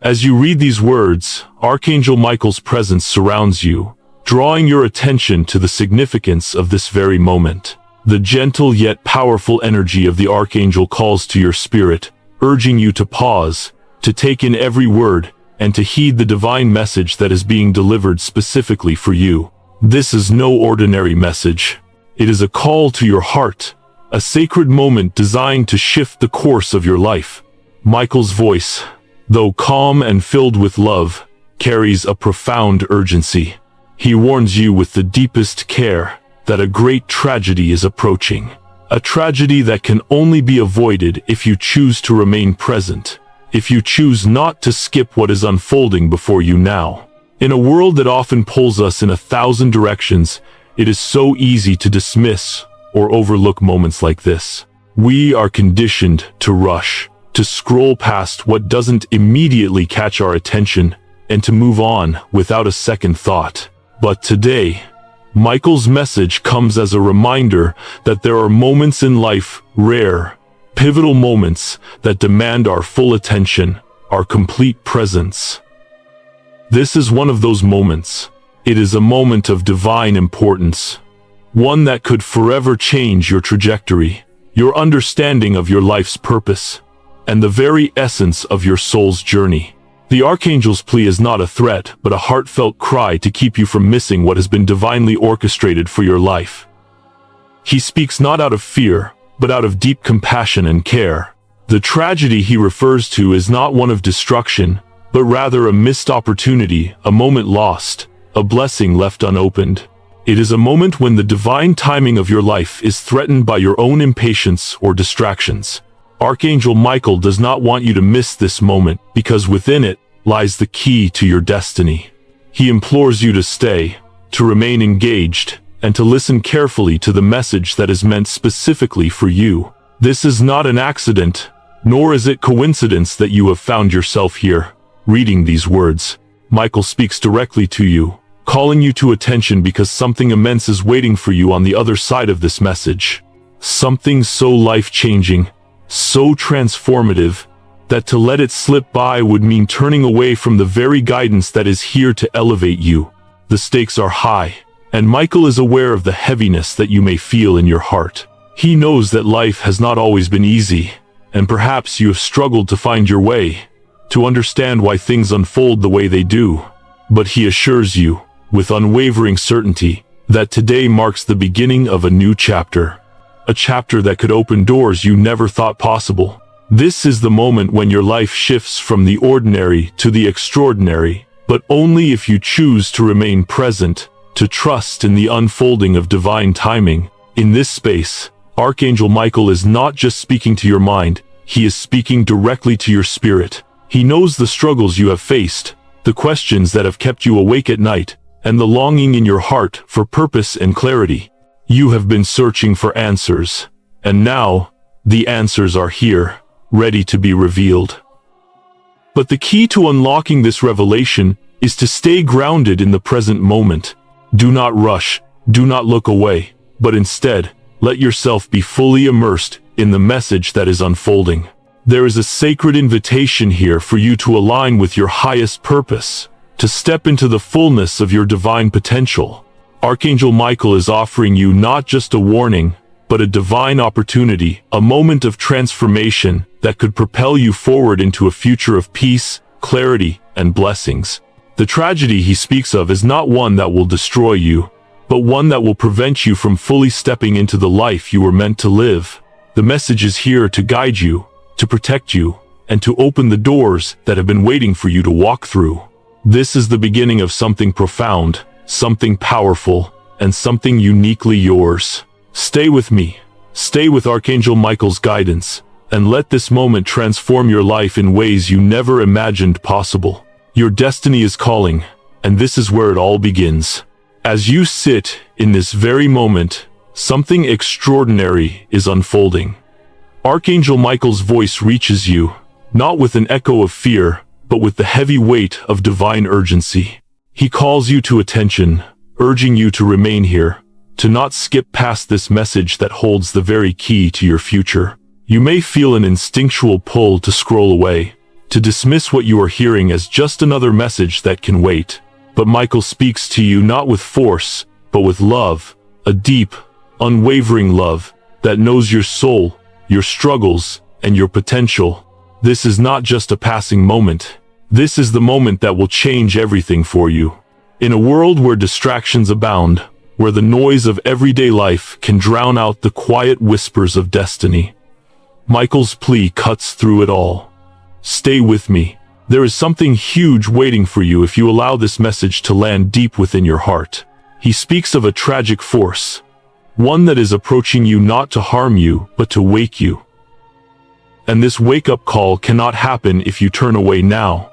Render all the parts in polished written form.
As you read these words, Archangel Michael's presence surrounds you, drawing your attention to the significance of this very moment. The gentle yet powerful energy of the Archangel calls to your spirit, urging you to pause, to take in every word, and to heed the divine message that is being delivered specifically for you. This is no ordinary message. It is a call to your heart, a sacred moment designed to shift the course of your life. Michael's voice, though calm and filled with love, carries a profound urgency. He warns you with the deepest care that a great tragedy is approaching. A tragedy that can only be avoided if you choose to remain present, if you choose not to skip what is unfolding before you now. In a world that often pulls us in 1,000 directions, it is so easy to dismiss or overlook moments like this. We are conditioned to rush, to scroll past what doesn't immediately catch our attention, and to move on without a second thought. But today, Michael's message comes as a reminder that there are moments in life, rare, pivotal moments, that demand our full attention, our complete presence. This is one of those moments. It is a moment of divine importance, one that could forever change your trajectory, your understanding of your life's purpose, and the very essence of your soul's journey. The Archangel's plea is not a threat, but a heartfelt cry to keep you from missing what has been divinely orchestrated for your life. He speaks not out of fear, but out of deep compassion and care. The tragedy he refers to is not one of destruction, but rather a missed opportunity, a moment lost, a blessing left unopened. It is a moment when the divine timing of your life is threatened by your own impatience or distractions. Archangel Michael does not want you to miss this moment, because within it lies the key to your destiny. He implores you to stay, to remain engaged, and to listen carefully to the message that is meant specifically for you. This is not an accident, nor is it coincidence that you have found yourself here, reading these words. Michael speaks directly to you, calling you to attention because something immense is waiting for you on the other side of this message. Something so life-changing, so transformative, that to let it slip by would mean turning away from the very guidance that is here to elevate you. The stakes are high, and Michael is aware of the heaviness that you may feel in your heart. He knows that life has not always been easy, and perhaps you have struggled to find your way, to understand why things unfold the way they do. But he assures you, with unwavering certainty, that today marks the beginning of a new chapter. A chapter that could open doors you never thought possible. This is the moment when your life shifts from the ordinary to the extraordinary, but only if you choose to remain present, to trust in the unfolding of divine timing. In this space, Archangel Michael is not just speaking to your mind, he is speaking directly to your spirit. He knows the struggles you have faced, the questions that have kept you awake at night, and the longing in your heart for purpose and clarity. You have been searching for answers, and now, the answers are here, ready to be revealed. But the key to unlocking this revelation is to stay grounded in the present moment. Do not rush, do not look away, but instead, let yourself be fully immersed in the message that is unfolding. There is a sacred invitation here for you to align with your highest purpose, to step into the fullness of your divine potential. Archangel Michael is offering you not just a warning, but a divine opportunity, a moment of transformation that could propel you forward into a future of peace, clarity, and blessings. The tragedy he speaks of is not one that will destroy you, but one that will prevent you from fully stepping into the life you were meant to live. The message is here to guide you, to protect you, and to open the doors that have been waiting for you to walk through. This is the beginning of something profound, something powerful, and something uniquely yours. Stay with me. Stay with Archangel Michael's guidance, and let this moment transform your life in ways you never imagined possible. Your destiny is calling, and this is where it all begins. As you sit in this very moment, something extraordinary is unfolding. Archangel Michael's voice reaches you, not with an echo of fear, but with the heavy weight of divine urgency. He calls you to attention, urging you to remain here, to not skip past this message that holds the very key to your future. You may feel an instinctual pull to scroll away, to dismiss what you are hearing as just another message that can wait. But Michael speaks to you not with force, but with love, a deep, unwavering love that knows your soul, your struggles, and your potential. This is not just a passing moment. This is the moment that will change everything for you. In a world where distractions abound, where the noise of everyday life can drown out the quiet whispers of destiny, Michael's plea cuts through it all. Stay with me. There is something huge waiting for you if you allow this message to land deep within your heart. He speaks of a tragic force, one that is approaching you not to harm you, but to wake you. And this wake-up call cannot happen if you turn away now.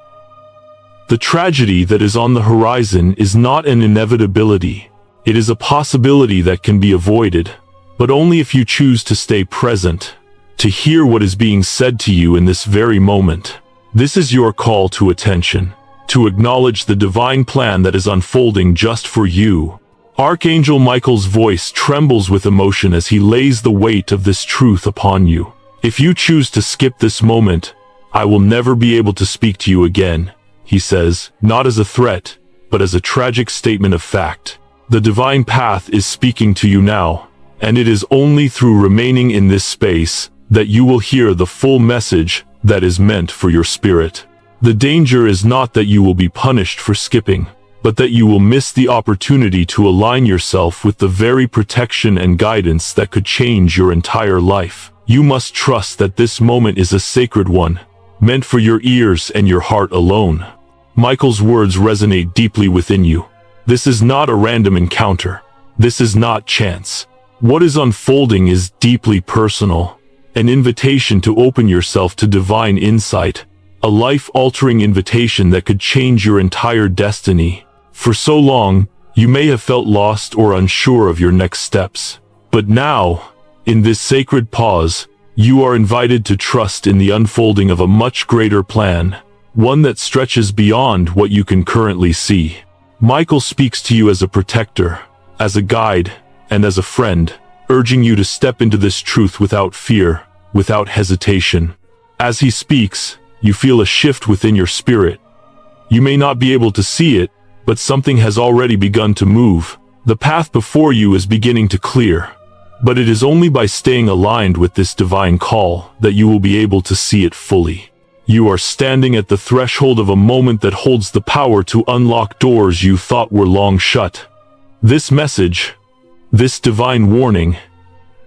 The tragedy that is on the horizon is not an inevitability. It is a possibility that can be avoided, but only if you choose to stay present, to hear what is being said to you in this very moment. This is your call to attention, to acknowledge the divine plan that is unfolding just for you. Archangel Michael's voice trembles with emotion as he lays the weight of this truth upon you. If you choose to skip this moment, I will never be able to speak to you again, he says, not as a threat, but as a tragic statement of fact. The divine path is speaking to you now, and it is only through remaining in this space that you will hear the full message that is meant for your spirit. The danger is not that you will be punished for skipping, but that you will miss the opportunity to align yourself with the very protection and guidance that could change your entire life. You must trust that this moment is a sacred one, meant for your ears and your heart alone. Michael's words resonate deeply within you. This is not a random encounter. This is not chance. What is unfolding is deeply personal, an invitation to open yourself to divine insight, a life-altering invitation that could change your entire destiny. For so long, you may have felt lost or unsure of your next steps. But now, in this sacred pause, you are invited to trust in the unfolding of a much greater plan, one that stretches beyond what you can currently see. Michael speaks to you as a protector, as a guide, and as a friend, urging you to step into this truth without fear, without hesitation. As he speaks, you feel a shift within your spirit. You may not be able to see it, but something has already begun to move. The path before you is beginning to clear. But it is only by staying aligned with this divine call that you will be able to see it fully. You are standing at the threshold of a moment that holds the power to unlock doors you thought were long shut. This message, this divine warning,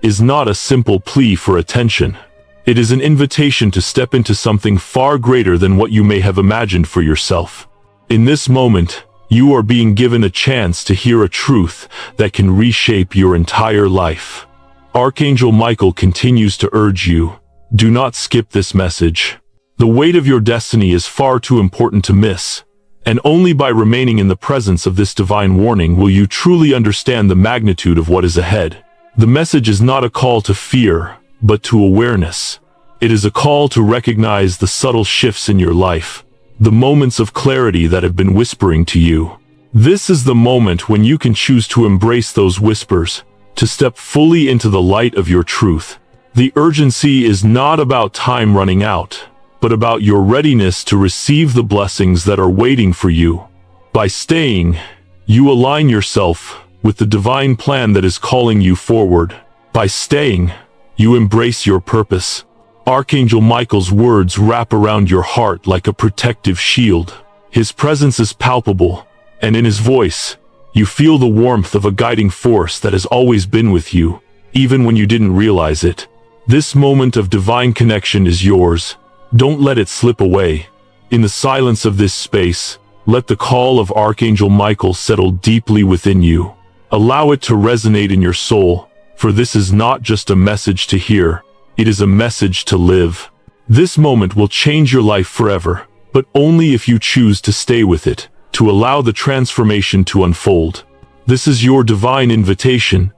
is not a simple plea for attention. It is an invitation to step into something far greater than what you may have imagined for yourself. In this moment, you are being given a chance to hear a truth that can reshape your entire life. Archangel Michael continues to urge you, do not skip this message. The weight of your destiny is far too important to miss, and only by remaining in the presence of this divine warning will you truly understand the magnitude of what is ahead. The message is not a call to fear, but to awareness. It is a call to recognize the subtle shifts in your life, the moments of clarity that have been whispering to you. This is the moment when you can choose to embrace those whispers, to step fully into the light of your truth. The urgency is not about time running out, but about your readiness to receive the blessings that are waiting for you. By staying, you align yourself with the divine plan that is calling you forward. By staying, you embrace your purpose. Archangel Michael's words wrap around your heart like a protective shield. His presence is palpable, and in his voice, you feel the warmth of a guiding force that has always been with you, even when you didn't realize it. This moment of divine connection is yours. Don't let it slip away. In the silence of this space, let the call of Archangel Michael settle deeply within you. Allow it to resonate in your soul, for this is not just a message to hear, it is a message to live. This moment will change your life forever, but only if you choose to stay with it, to allow the transformation to unfold. This is your divine invitation,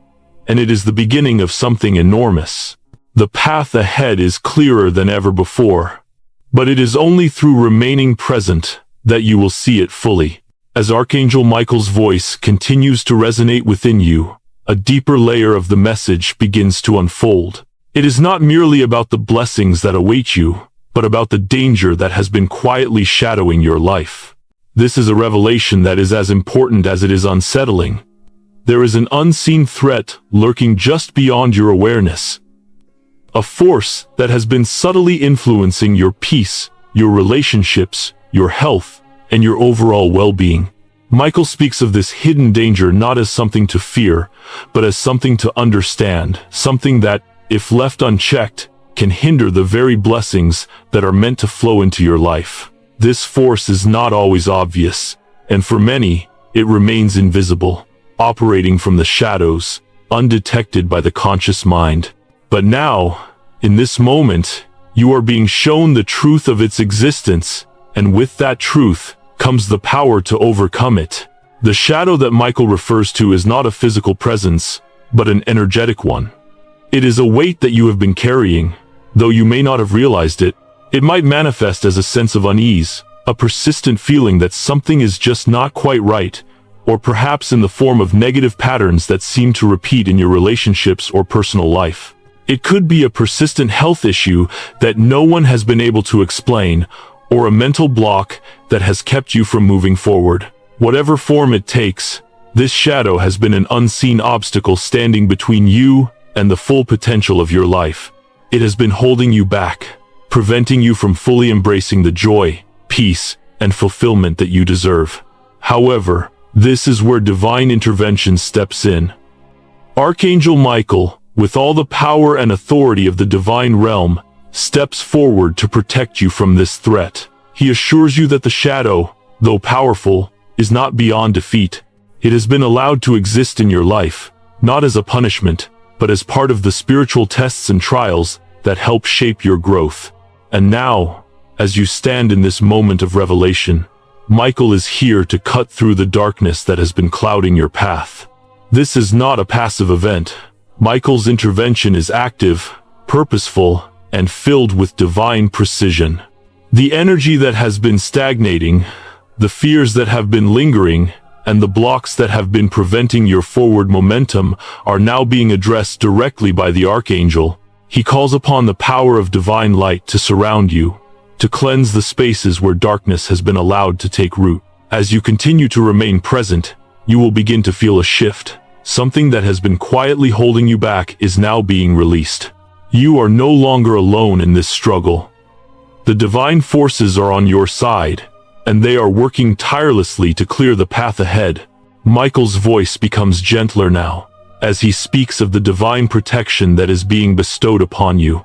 and it is the beginning of something enormous. The path ahead is clearer than ever before, but it is only through remaining present that you will see it fully. As Archangel Michael's voice continues to resonate within you, a deeper layer of the message begins to unfold. It is not merely about the blessings that await you, but about the danger that has been quietly shadowing your life. This is a revelation that is as important as it is unsettling. There is an unseen threat lurking just beyond your awareness. A force that has been subtly influencing your peace, your relationships, your health, and your overall well-being. Michael speaks of this hidden danger not as something to fear, but as something to understand, something that, if left unchecked, can hinder the very blessings that are meant to flow into your life. This force is not always obvious, and for many, it remains invisible, operating from the shadows, undetected by the conscious mind. But now, in this moment, you are being shown the truth of its existence, and with that truth comes the power to overcome it. The shadow that Michael refers to is not a physical presence, but an energetic one. It is a weight that you have been carrying, though you may not have realized it. It might manifest as a sense of unease, a persistent feeling that something is just not quite right, or perhaps in the form of negative patterns that seem to repeat in your relationships or personal life. It could be a persistent health issue that no one has been able to explain, or a mental block that has kept you from moving forward. Whatever form it takes, this shadow has been an unseen obstacle standing between you and the full potential of your life. It has been holding you back, preventing you from fully embracing the joy, peace, and fulfillment that you deserve. However, this is where divine intervention steps in. Archangel Michael, with all the power and authority of the divine realm, steps forward to protect you from this threat. He assures you that the shadow, though powerful, is not beyond defeat. It has been allowed to exist in your life, not as a punishment, but as part of the spiritual tests and trials that help shape your growth. And now, as you stand in this moment of revelation, Michael is here to cut through the darkness that has been clouding your path. This is not a passive event. Michael's intervention is active, purposeful, and filled with divine precision. The energy that has been stagnating, the fears that have been lingering, and the blocks that have been preventing your forward momentum are now being addressed directly by the Archangel. He calls upon the power of divine light to surround you, to cleanse the spaces where darkness has been allowed to take root. As you continue to remain present, you will begin to feel a shift. Something that has been quietly holding you back is now being released. You are no longer alone in this struggle. The divine forces are on your side, and they are working tirelessly to clear the path ahead. Michael's voice becomes gentler now, as he speaks of the divine protection that is being bestowed upon you.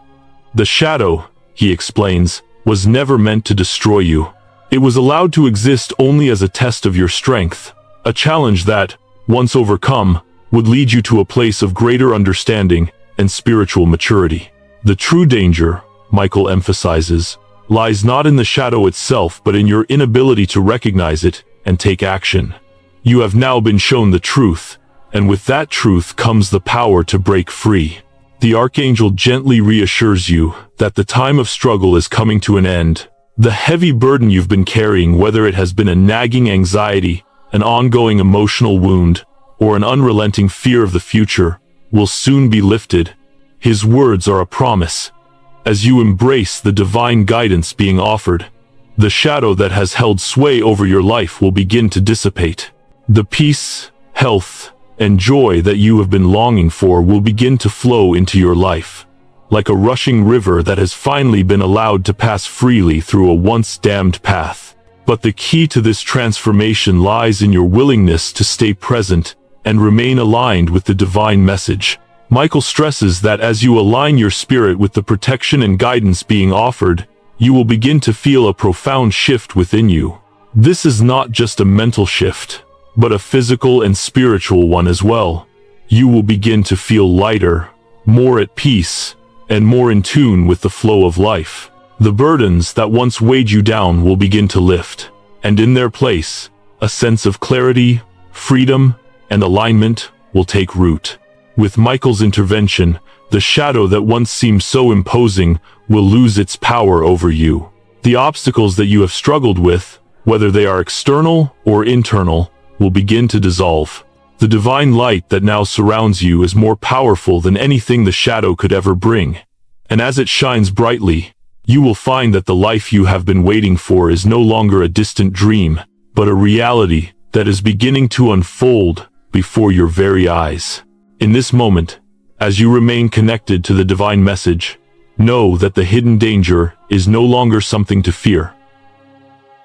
The shadow, he explains, was never meant to destroy you. It was allowed to exist only as a test of your strength, a challenge that, once overcome, would lead you to a place of greater understanding and spiritual maturity. The true danger, Michael emphasizes, lies not in the shadow itself but in your inability to recognize it and take action. You have now been shown the truth, and with that truth comes the power to break free. The Archangel gently reassures you that the time of struggle is coming to an end. The heavy burden you've been carrying, whether it has been a nagging anxiety, an ongoing emotional wound, or an unrelenting fear of the future, will soon be lifted. His words are a promise. As you embrace the divine guidance being offered, the shadow that has held sway over your life will begin to dissipate. The peace, health, and joy that you have been longing for will begin to flow into your life, like a rushing river that has finally been allowed to pass freely through a once dammed path. But the key to this transformation lies in your willingness to stay present and remain aligned with the divine message. Michael stresses that as you align your spirit with the protection and guidance being offered, you will begin to feel a profound shift within you. This is not just a mental shift, but a physical and spiritual one as well. You will begin to feel lighter, more at peace, and more in tune with the flow of life. The burdens that once weighed you down will begin to lift, and in their place, a sense of clarity, freedom, and alignment will take root. With Michael's intervention, the shadow that once seemed so imposing will lose its power over you. The obstacles that you have struggled with, whether they are external or internal, will begin to dissolve. The divine light that now surrounds you is more powerful than anything the shadow could ever bring. And as it shines brightly, you will find that the life you have been waiting for is no longer a distant dream, but a reality that is beginning to unfold before your very eyes. In this moment, as you remain connected to the divine message, know that the hidden danger is no longer something to fear.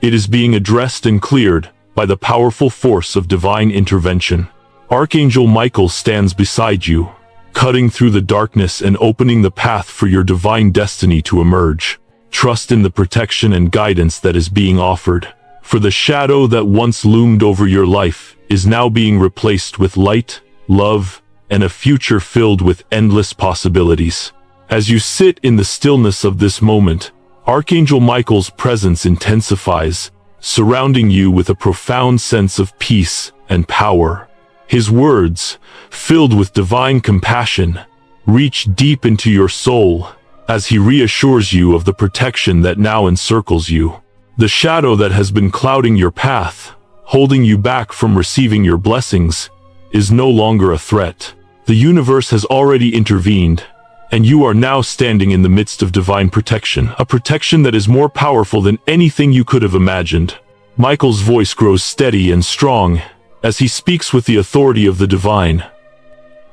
It is being addressed and cleared by the powerful force of divine intervention. Archangel Michael stands beside you, cutting through the darkness and opening the path for your divine destiny to emerge. Trust in the protection and guidance that is being offered, for the shadow that once loomed over your life is now being replaced with light, love, and a future filled with endless possibilities. As you sit in the stillness of this moment, Archangel Michael's presence intensifies, surrounding you with a profound sense of peace and power. His words, filled with divine compassion, reach deep into your soul as he reassures you of the protection that now encircles you. The shadow that has been clouding your path, holding you back from receiving your blessings, is no longer a threat. The universe has already intervened, and you are now standing in the midst of divine protection, a protection that is more powerful than anything you could have imagined. Michael's voice grows steady and strong as he speaks with the authority of the divine.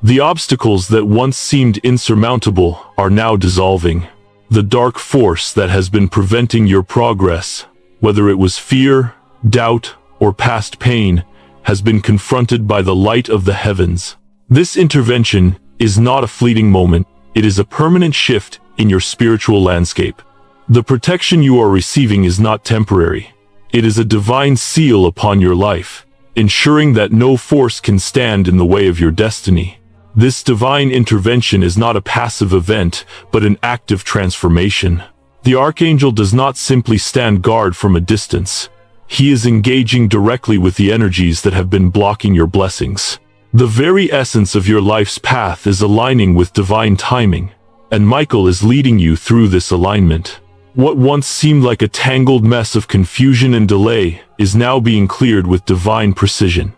The obstacles that once seemed insurmountable are now dissolving. The dark force that has been preventing your progress, whether it was fear, doubt, or past pain, has been confronted by the light of the heavens. This intervention is not a fleeting moment. It is a permanent shift in your spiritual landscape. The protection you are receiving is not temporary. It is a divine seal upon your life, ensuring that no force can stand in the way of your destiny. This divine intervention is not a passive event, but an active transformation. The Archangel does not simply stand guard from a distance. He is engaging directly with the energies that have been blocking your blessings. The very essence of your life's path is aligning with divine timing, and Michael is leading you through this alignment. What once seemed like a tangled mess of confusion and delay is now being cleared with divine precision.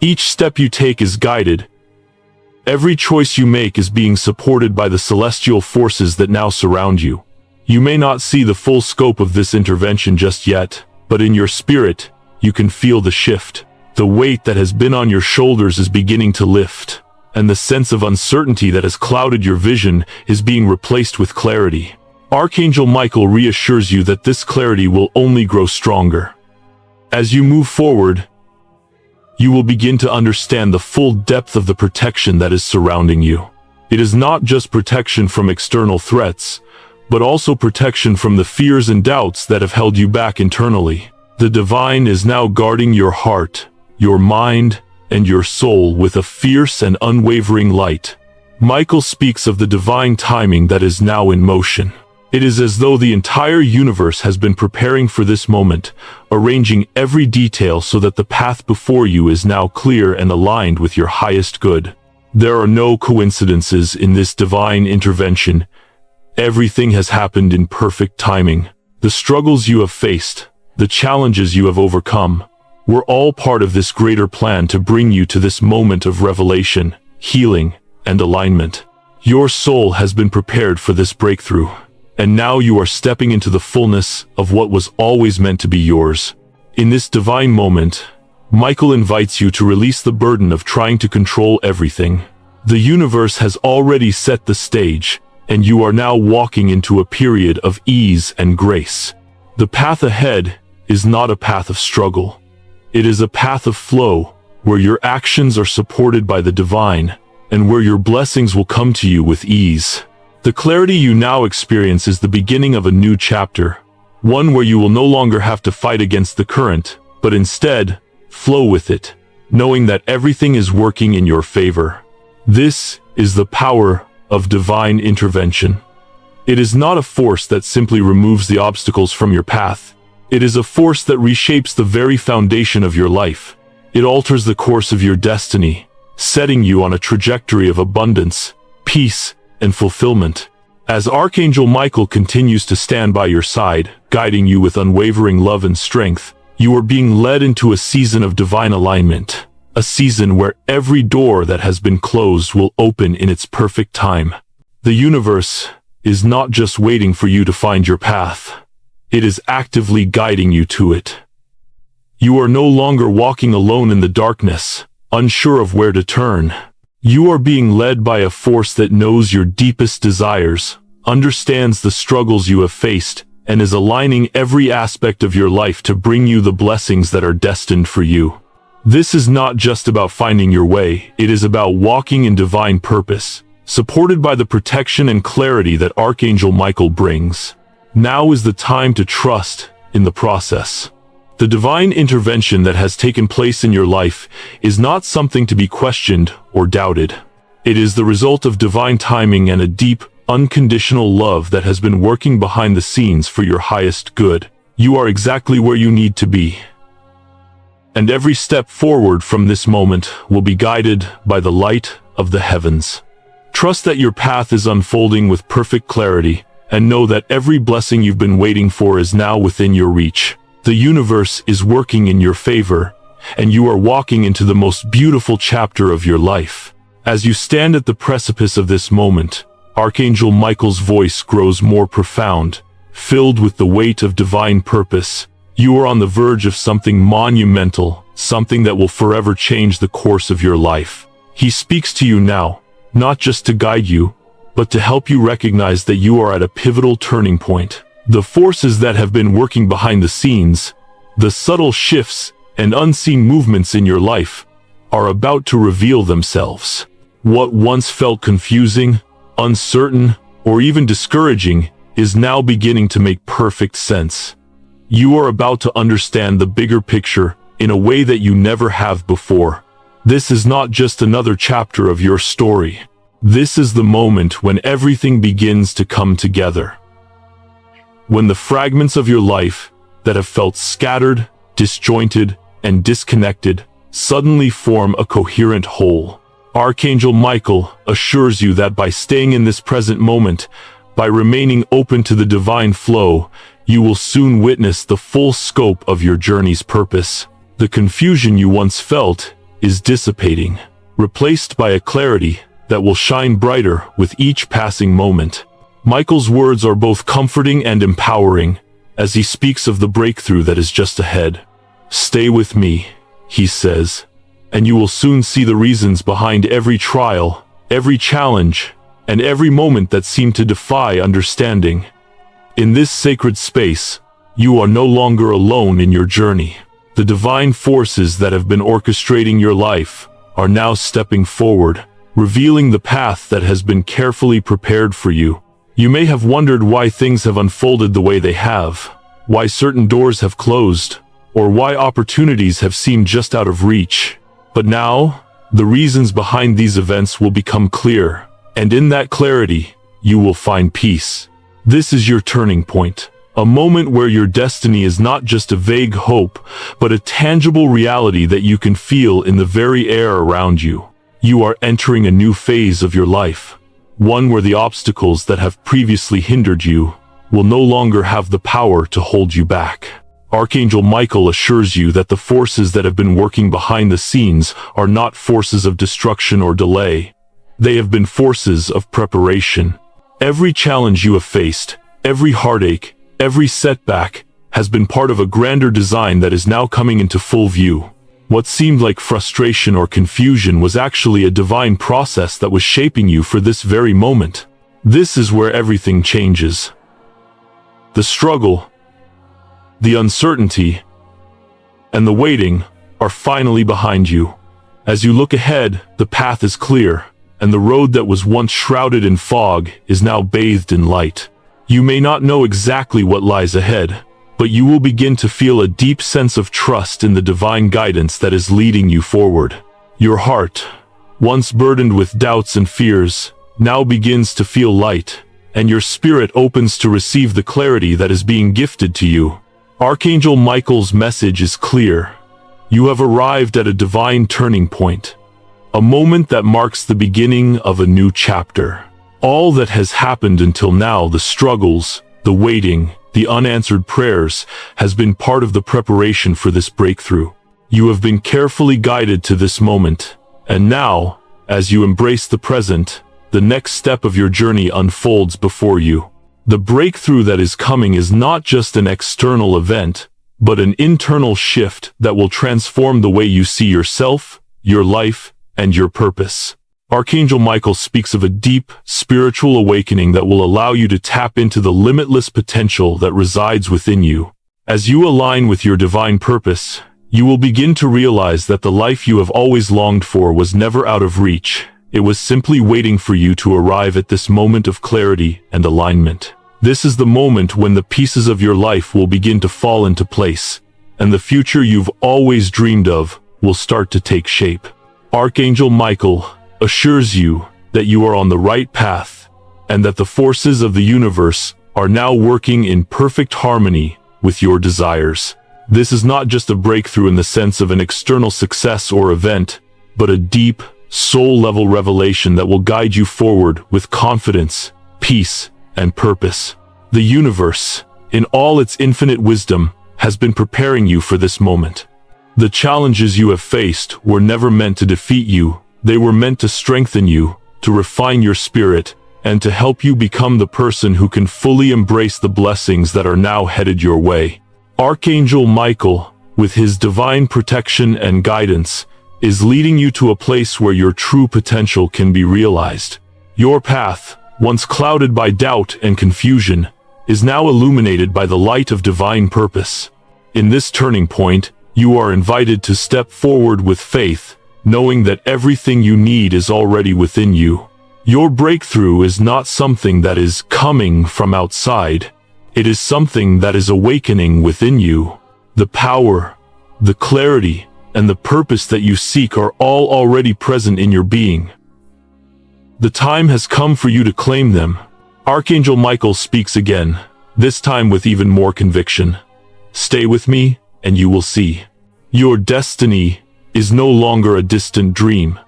Each step you take is guided. Every choice you make is being supported by the celestial forces that now surround you. You may not see the full scope of this intervention just yet, but in your spirit, you can feel the shift. The weight that has been on your shoulders is beginning to lift, and the sense of uncertainty that has clouded your vision is being replaced with clarity. Archangel Michael reassures you that this clarity will only grow stronger. As you move forward, you will begin to understand the full depth of the protection that is surrounding you. It is not just protection from external threats, but also protection from the fears and doubts that have held you back internally. The divine is now guarding your heart, your mind, and your soul with a fierce and unwavering light. Michael speaks of the divine timing that is now in motion. It is as though the entire universe has been preparing for this moment, arranging every detail so that the path before you is now clear and aligned with your highest good. There are no coincidences in this divine intervention. Everything has happened in perfect timing. The struggles you have faced, the challenges you have overcome, were all part of this greater plan to bring you to this moment of revelation, healing, and alignment. Your soul has been prepared for this breakthrough, and now you are stepping into the fullness of what was always meant to be yours. In this divine moment, Michael invites you to release the burden of trying to control everything. The universe has already set the stage, and you are now walking into a period of ease and grace. The path ahead is not a path of struggle. It is a path of flow, where your actions are supported by the divine, and where your blessings will come to you with ease. The clarity you now experience is the beginning of a new chapter, one where you will no longer have to fight against the current, but instead, flow with it, knowing that everything is working in your favor. This is the power of divine intervention. It is not a force that simply removes the obstacles from your path. It is a force that reshapes the very foundation of your life. It alters the course of your destiny, setting you on a trajectory of abundance, peace, and fulfillment. As Archangel Michael continues to stand by your side, guiding you with unwavering love and strength, you are being led into a season of divine alignment, a season where every door that has been closed will open in its perfect time. The universe is not just waiting for you to find your path. It is actively guiding you to it. You are no longer walking alone in the darkness, unsure of where to turn. You are being led by a force that knows your deepest desires, understands the struggles you have faced, and is aligning every aspect of your life to bring you the blessings that are destined for you. This is not just about finding your way, it is about walking in divine purpose, supported by the protection and clarity that Archangel Michael brings. Now is the time to trust in the process. The divine intervention that has taken place in your life is not something to be questioned or doubted. It is the result of divine timing and a deep, unconditional love that has been working behind the scenes for your highest good. You are exactly where you need to be. And every step forward from this moment will be guided by the light of the heavens. Trust that your path is unfolding with perfect clarity, and know that every blessing you've been waiting for is now within your reach. The universe is working in your favor, and you are walking into the most beautiful chapter of your life. As you stand at the precipice of this moment, Archangel Michael's voice grows more profound, filled with the weight of divine purpose. You are on the verge of something monumental, something that will forever change the course of your life. He speaks to you now, not just to guide you, but to help you recognize that you are at a pivotal turning point. The forces that have been working behind the scenes, the subtle shifts and unseen movements in your life, are about to reveal themselves. What once felt confusing, uncertain, or even discouraging is now beginning to make perfect sense. You are about to understand the bigger picture in a way that you never have before. This is not just another chapter of your story. This is the moment when everything begins to come together. When the fragments of your life that have felt scattered, disjointed, and disconnected suddenly form a coherent whole. Archangel Michael assures you that by staying in this present moment, by remaining open to the divine flow, you will soon witness the full scope of your journey's purpose. The confusion you once felt is dissipating, replaced by a clarity that will shine brighter with each passing moment. Michael's words are both comforting and empowering as he speaks of the breakthrough that is just ahead. Stay with me, he says, and you will soon see the reasons behind every trial, every challenge, and every moment that seemed to defy understanding. In this sacred space, you are no longer alone in your journey. The divine forces that have been orchestrating your life are now stepping forward, revealing the path that has been carefully prepared for you. You may have wondered why things have unfolded the way they have, why certain doors have closed, or why opportunities have seemed just out of reach. But now, the reasons behind these events will become clear, and in that clarity, you will find peace. This is your turning point, a moment where your destiny is not just a vague hope, but a tangible reality that you can feel in the very air around you. You are entering a new phase of your life, one where the obstacles that have previously hindered you will no longer have the power to hold you back. Archangel Michael assures you that the forces that have been working behind the scenes are not forces of destruction or delay. They have been forces of preparation. Every challenge you have faced, every heartache, every setback, has been part of a grander design that is now coming into full view. What seemed like frustration or confusion was actually a divine process that was shaping you for this very moment. This is where everything changes. The struggle, the uncertainty, and the waiting are finally behind you. As you look ahead, the path is clear, and the road that was once shrouded in fog is now bathed in light. You may not know exactly what lies ahead, but you will begin to feel a deep sense of trust in the divine guidance that is leading you forward. Your heart, once burdened with doubts and fears, now begins to feel light, and your spirit opens to receive the clarity that is being gifted to you. Archangel Michael's message is clear. You have arrived at a divine turning point, a moment that marks the beginning of a new chapter. All that has happened until now, the struggles, the waiting, the unanswered prayers, has been part of the preparation for this breakthrough. You have been carefully guided to this moment, and now, as you embrace the present, the next step of your journey unfolds before you. The breakthrough that is coming is not just an external event, but an internal shift that will transform the way you see yourself, your life, and your purpose. Archangel Michael speaks of a deep, spiritual awakening that will allow you to tap into the limitless potential that resides within you. As you align with your divine purpose, you will begin to realize that the life you have always longed for was never out of reach. It was simply waiting for you to arrive at this moment of clarity and alignment. This is the moment when the pieces of your life will begin to fall into place, and the future you've always dreamed of will start to take shape. Archangel Michael assures you that you are on the right path, and that the forces of the universe are now working in perfect harmony with your desires. This is not just a breakthrough in the sense of an external success or event, but a deep, soul-level revelation that will guide you forward with confidence, peace, and purpose. The universe, in all its infinite wisdom, has been preparing you for this moment. The challenges you have faced were never meant to defeat you. They were meant to strengthen you, to refine your spirit, and to help you become the person who can fully embrace the blessings that are now headed your way. Archangel Michael, with his divine protection and guidance, is leading you to a place where your true potential can be realized. Your path, once clouded by doubt and confusion, is now illuminated by the light of divine purpose. In this turning point, you are invited to step forward with faith, knowing that everything you need is already within you. Your breakthrough is not something that is coming from outside. It is something that is awakening within you. The power, the clarity, and the purpose that you seek are all already present in your being. The time has come for you to claim them. Archangel Michael speaks again, this time with even more conviction. Stay with me, and you will see. Your destiny is no longer a distant dream.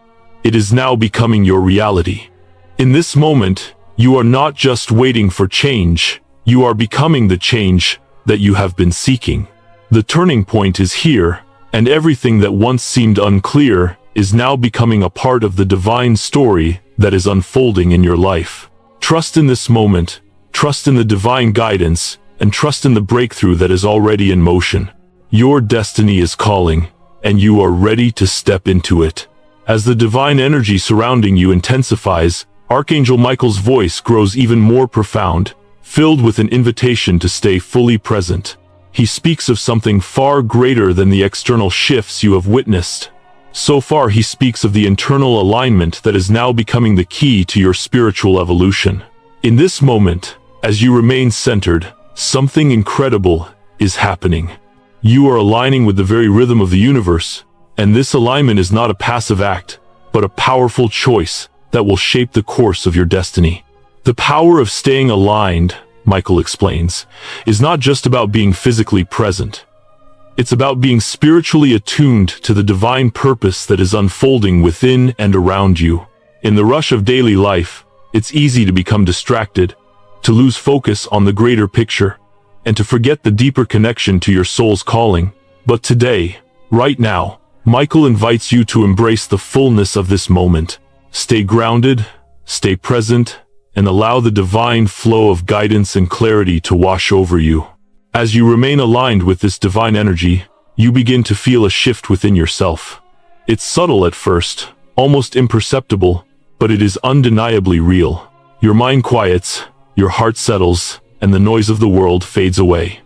It is now becoming your reality. In this moment, you are not just waiting for change, you are becoming the change that you have been seeking. The turning point is here, and everything that once seemed unclear is now becoming a part of the divine story that is unfolding in your life. Trust in this moment, trust in the divine guidance, and trust in the breakthrough that is already in motion. Your destiny is calling, and you are ready to step into it. As the divine energy surrounding you intensifies, Archangel Michael's voice grows even more profound, filled with an invitation to stay fully present. He speaks of something far greater than the external shifts you have witnessed. So far, he speaks of the internal alignment that is now becoming the key to your spiritual evolution. In this moment, as you remain centered, something incredible is happening. You are aligning with the very rhythm of the universe, and this alignment is not a passive act, but a powerful choice that will shape the course of your destiny. The power of staying aligned, Michael explains, is not just about being physically present. It's about being spiritually attuned to the divine purpose that is unfolding within and around you. In the rush of daily life, it's easy to become distracted, to lose focus on the greater picture, and to forget the deeper connection to your soul's calling. But today, right now, Michael invites you to embrace the fullness of this moment. Stay grounded, stay present, and allow the divine flow of guidance and clarity to wash over you. As you remain aligned with this divine energy, you begin to feel a shift within yourself. It's subtle at first, almost imperceptible, but it is undeniably real. Your mind quiets, your heart settles, and the noise of the world fades away.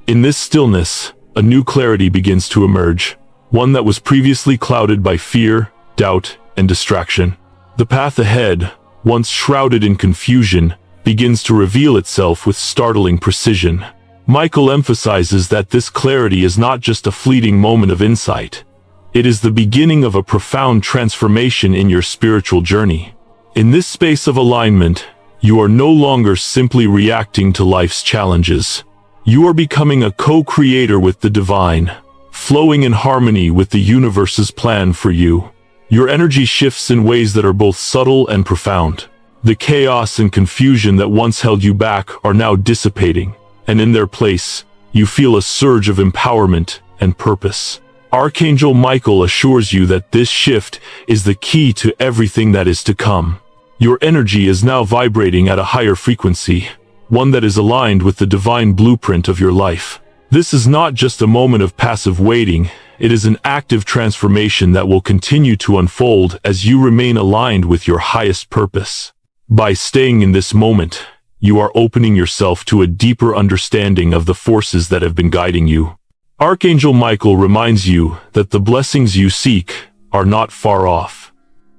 In this stillness, a new clarity begins to emerge, one that was previously clouded by fear, doubt, and distraction. The path ahead, once shrouded in confusion, begins to reveal itself with startling precision. Michael emphasizes that this clarity is not just a fleeting moment of insight. It is the beginning of a profound transformation in your spiritual journey. In this space of alignment, you are no longer simply reacting to life's challenges. You are becoming a co-creator with the divine, flowing in harmony with the universe's plan for you. Your energy shifts in ways that are both subtle and profound. The chaos and confusion that once held you back are now dissipating, and in their place, you feel a surge of empowerment and purpose. Archangel Michael assures you that this shift is the key to everything that is to come. Your energy is now vibrating at a higher frequency, one that is aligned with the divine blueprint of your life. This is not just a moment of passive waiting, it is an active transformation that will continue to unfold as you remain aligned with your highest purpose. By staying in this moment, you are opening yourself to a deeper understanding of the forces that have been guiding you. Archangel Michael reminds you that the blessings you seek are not far off.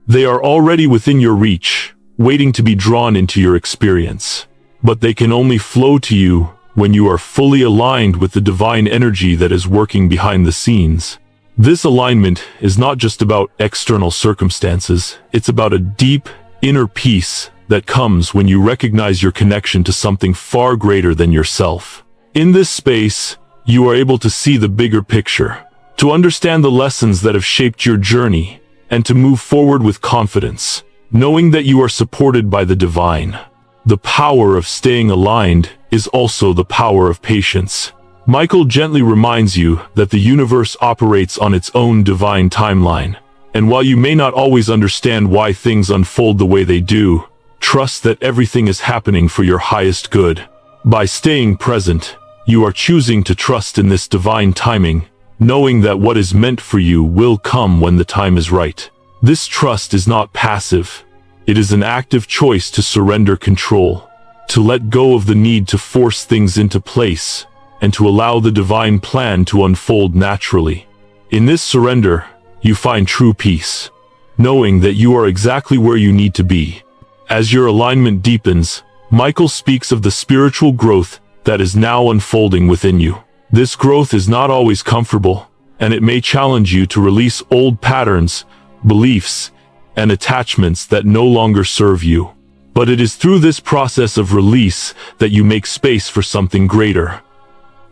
They are already within your reach, waiting to be drawn into your experience. But they can only flow to you when you are fully aligned with the divine energy that is working behind the scenes. This alignment is not just about external circumstances, it's about a deep, inner peace that comes when you recognize your connection to something far greater than yourself. In this space, you are able to see the bigger picture, to understand the lessons that have shaped your journey, and to move forward with confidence, knowing that you are supported by the divine. The power of staying aligned is also the power of patience. Michael gently reminds you that the universe operates on its own divine timeline, and while you may not always understand why things unfold the way they do, trust that everything is happening for your highest good. By staying present, you are choosing to trust in this divine timing, knowing that what is meant for you will come when the time is right. This trust is not passive. It is an active choice to surrender control, to let go of the need to force things into place, and to allow the divine plan to unfold naturally. In this surrender, you find true peace, knowing that you are exactly where you need to be. As your alignment deepens, Michael speaks of the spiritual growth that is now unfolding within you. This growth is not always comfortable, and it may challenge you to release old patterns, beliefs, and attachments that no longer serve you. But it is through this process of release that you make space for something greater.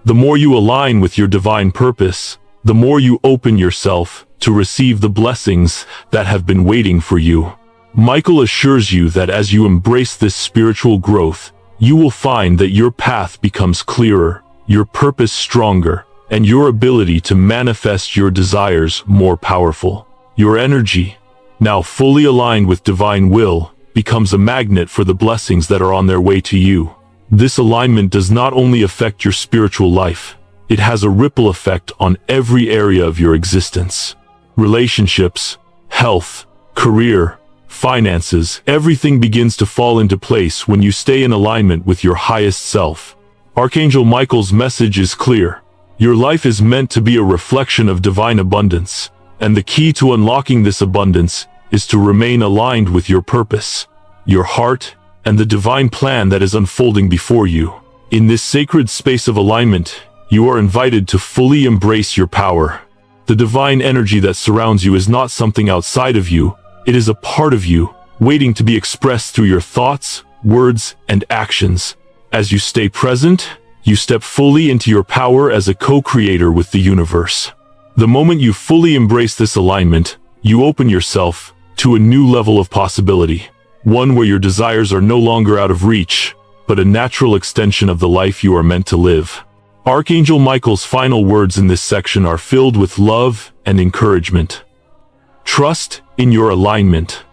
The more you align with your divine purpose, the more you open yourself to receive the blessings that have been waiting for you. Michael assures you that as you embrace this spiritual growth, you will find that your path becomes clearer, your purpose stronger, and your ability to manifest your desires more powerful. Your energy, now fully aligned with divine will, becomes a magnet for the blessings that are on their way to you. This alignment does not only affect your spiritual life, it has a ripple effect on every area of your existence. Relationships, health, career, finances, everything begins to fall into place when you stay in alignment with your highest self. Archangel Michael's message is clear. Your life is meant to be a reflection of divine abundance, and the key to unlocking this abundance is to remain aligned with your purpose, your heart, and the divine plan that is unfolding before you. In this sacred space of alignment, you are invited to fully embrace your power. The divine energy that surrounds you is not something outside of you, it is a part of you, waiting to be expressed through your thoughts, words, and actions. As you stay present, you step fully into your power as a co-creator with the universe. The moment you fully embrace this alignment, you open yourself to a new level of possibility, one where your desires are no longer out of reach, but a natural extension of the life you are meant to live. Archangel Michael's final words in this section are filled with love and encouragement. Trust in your alignment.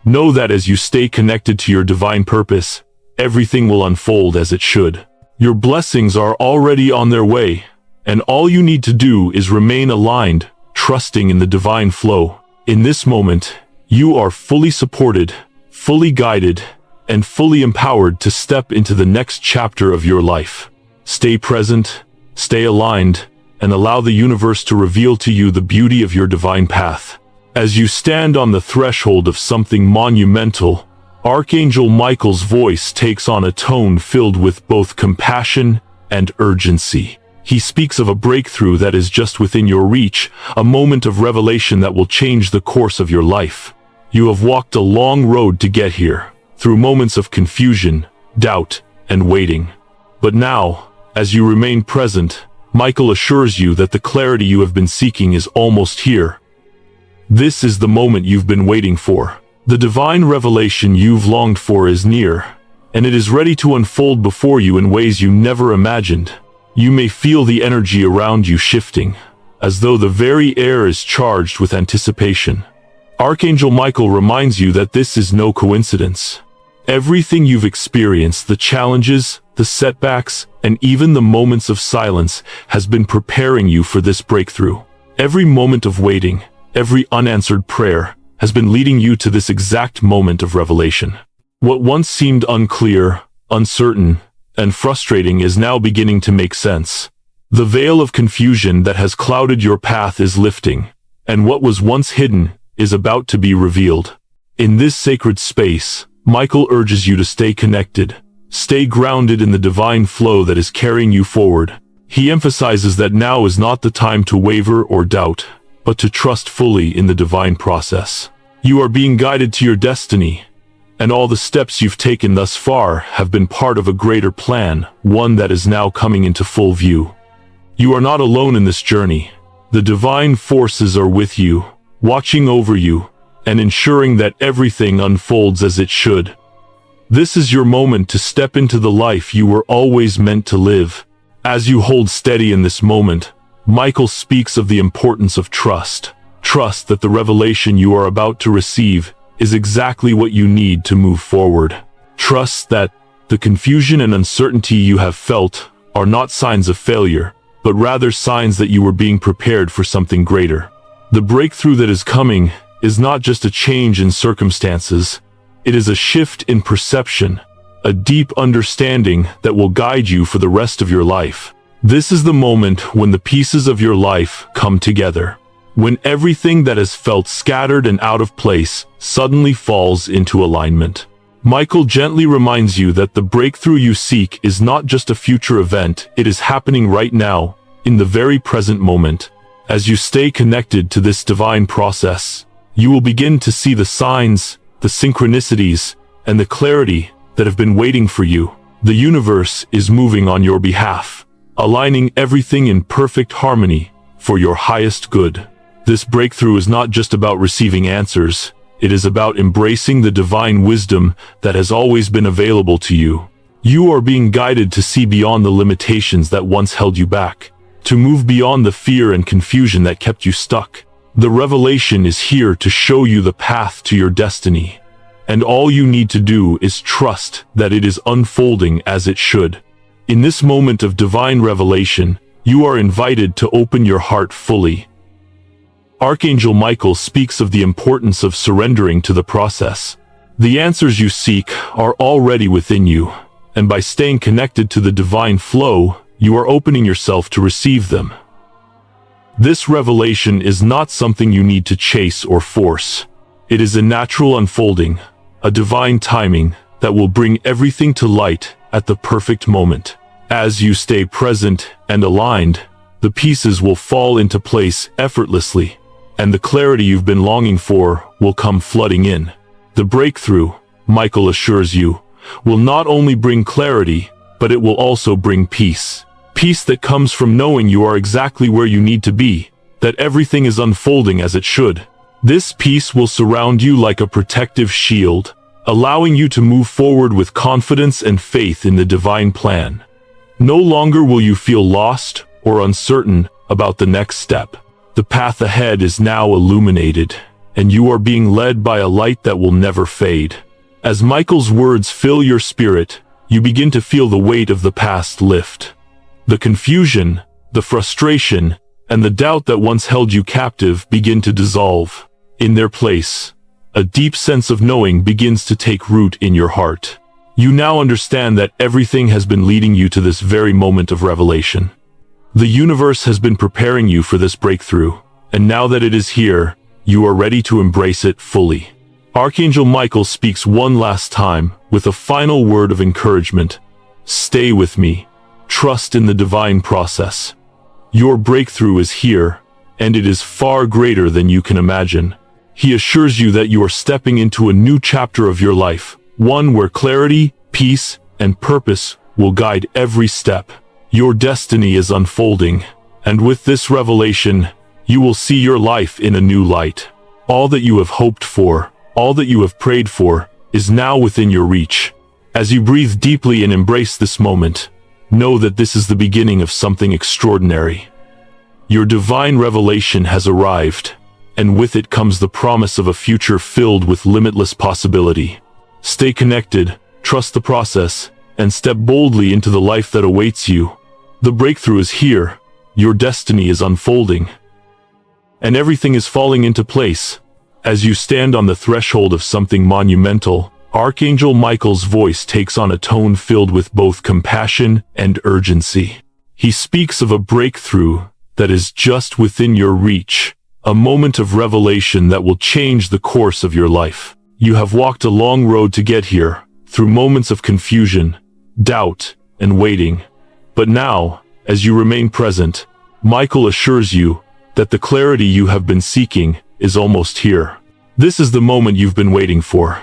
Know that as you stay connected to your divine purpose, everything will unfold as it should. Your blessings are already on their way, and all you need to do is remain aligned, trusting in the divine flow. In this moment, you are fully supported, fully guided, and fully empowered to step into the next chapter of your life. Stay present, stay aligned, and allow the universe to reveal to you the beauty of your divine path. As you stand on the threshold of something monumental, Archangel Michael's voice takes on a tone filled with both compassion and urgency. He speaks of a breakthrough that is just within your reach, a moment of revelation that will change the course of your life. You have walked a long road to get here, through moments of confusion, doubt, and waiting. But now, as you remain present, Michael assures you that the clarity you have been seeking is almost here. This is the moment you've been waiting for. The divine revelation you've longed for is near, and it is ready to unfold before you in ways you never imagined. You may feel the energy around you shifting, as though the very air is charged with anticipation. Archangel Michael reminds you that this is no coincidence. Everything you've experienced, the challenges, the setbacks, and even the moments of silence, has been preparing you for this breakthrough. Every moment of waiting, every unanswered prayer, has been leading you to this exact moment of revelation. What once seemed unclear, uncertain, and frustrating is now beginning to make sense. The veil of confusion that has clouded your path is lifting, and what was once hidden is about to be revealed. In this sacred space, Michael urges you to stay connected, stay grounded in the divine flow that is carrying you forward. He emphasizes that now is not the time to waver or doubt, but to trust fully in the divine process. You are being guided to your destiny, and all the steps you've taken thus far have been part of a greater plan, one that is now coming into full view. You are not alone in this journey. The divine forces are with you, watching over you, and ensuring that everything unfolds as it should. This is your moment to step into the life you were always meant to live. As you hold steady in this moment, Michael speaks of the importance of trust. Trust that the revelation you are about to receive is exactly what you need to move forward. Trust that the confusion and uncertainty you have felt are not signs of failure, but rather signs that you were being prepared for something greater. The breakthrough that is coming is not just a change in circumstances, it is a shift in perception, a deep understanding that will guide you for the rest of your life. This is the moment when the pieces of your life come together, when everything that has felt scattered and out of place suddenly falls into alignment. Michael gently reminds you that the breakthrough you seek is not just a future event, it is happening right now, in the very present moment. As you stay connected to this divine process, you will begin to see the signs, the synchronicities, and the clarity that have been waiting for you. The universe is moving on your behalf, aligning everything in perfect harmony for your highest good. This breakthrough is not just about receiving answers, it is about embracing the divine wisdom that has always been available to you. You are being guided to see beyond the limitations that once held you back, to move beyond the fear and confusion that kept you stuck. The revelation is here to show you the path to your destiny, and all you need to do is trust that it is unfolding as it should. In this moment of divine revelation, you are invited to open your heart fully. Archangel Michael speaks of the importance of surrendering to the process. The answers you seek are already within you, and by staying connected to the divine flow, you are opening yourself to receive them. This revelation is not something you need to chase or force. It is a natural unfolding, a divine timing that will bring everything to light at the perfect moment. As you stay present and aligned, the pieces will fall into place effortlessly, and the clarity you've been longing for will come flooding in. The breakthrough, Michael assures you, will not only bring clarity, but it will also bring peace. Peace that comes from knowing you are exactly where you need to be, that everything is unfolding as it should. This peace will surround you like a protective shield, allowing you to move forward with confidence and faith in the divine plan. No longer will you feel lost or uncertain about the next step. The path ahead is now illuminated, and you are being led by a light that will never fade. As Michael's words fill your spirit, you begin to feel the weight of the past lift. The confusion, the frustration, and the doubt that once held you captive begin to dissolve. In their place, a deep sense of knowing begins to take root in your heart. You now understand that everything has been leading you to this very moment of revelation. The universe has been preparing you for this breakthrough, and now that it is here, you are ready to embrace it fully. Archangel Michael speaks one last time with a final word of encouragement. Stay with me. Trust in the divine process. Your breakthrough is here, and it is far greater than you can imagine. He assures you that you are stepping into a new chapter of your life, one where clarity, peace, and purpose will guide every step. Your destiny is unfolding, and with this revelation, you will see your life in a new light. All that you have hoped for, all that you have prayed for, is now within your reach. As you breathe deeply and embrace this moment, know that this is the beginning of something extraordinary. Your divine revelation has arrived, and with it comes the promise of a future filled with limitless possibility. Stay connected, trust the process, and step boldly into the life that awaits you. The breakthrough is here, your destiny is unfolding, and everything is falling into place. As you stand on the threshold of something monumental, Archangel Michael's voice takes on a tone filled with both compassion and urgency. He speaks of a breakthrough that is just within your reach, a moment of revelation that will change the course of your life. You have walked a long road to get here, through moments of confusion, doubt, and waiting. But now, as you remain present, Michael assures you that the clarity you have been seeking is almost here. This is the moment you've been waiting for.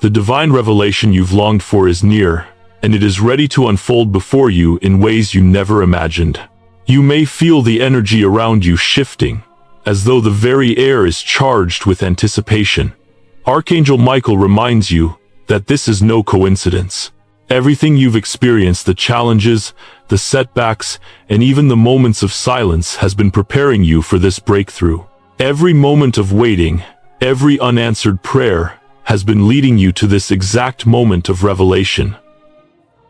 The divine revelation you've longed for is near, and it is ready to unfold before you in ways you never imagined. You may feel the energy around you shifting, as though the very air is charged with anticipation. Archangel Michael reminds you that this is no coincidence. Everything you've experienced, the challenges, the setbacks, and even the moments of silence has been preparing you for this breakthrough. Every moment of waiting, every unanswered prayer, has been leading you to this exact moment of revelation.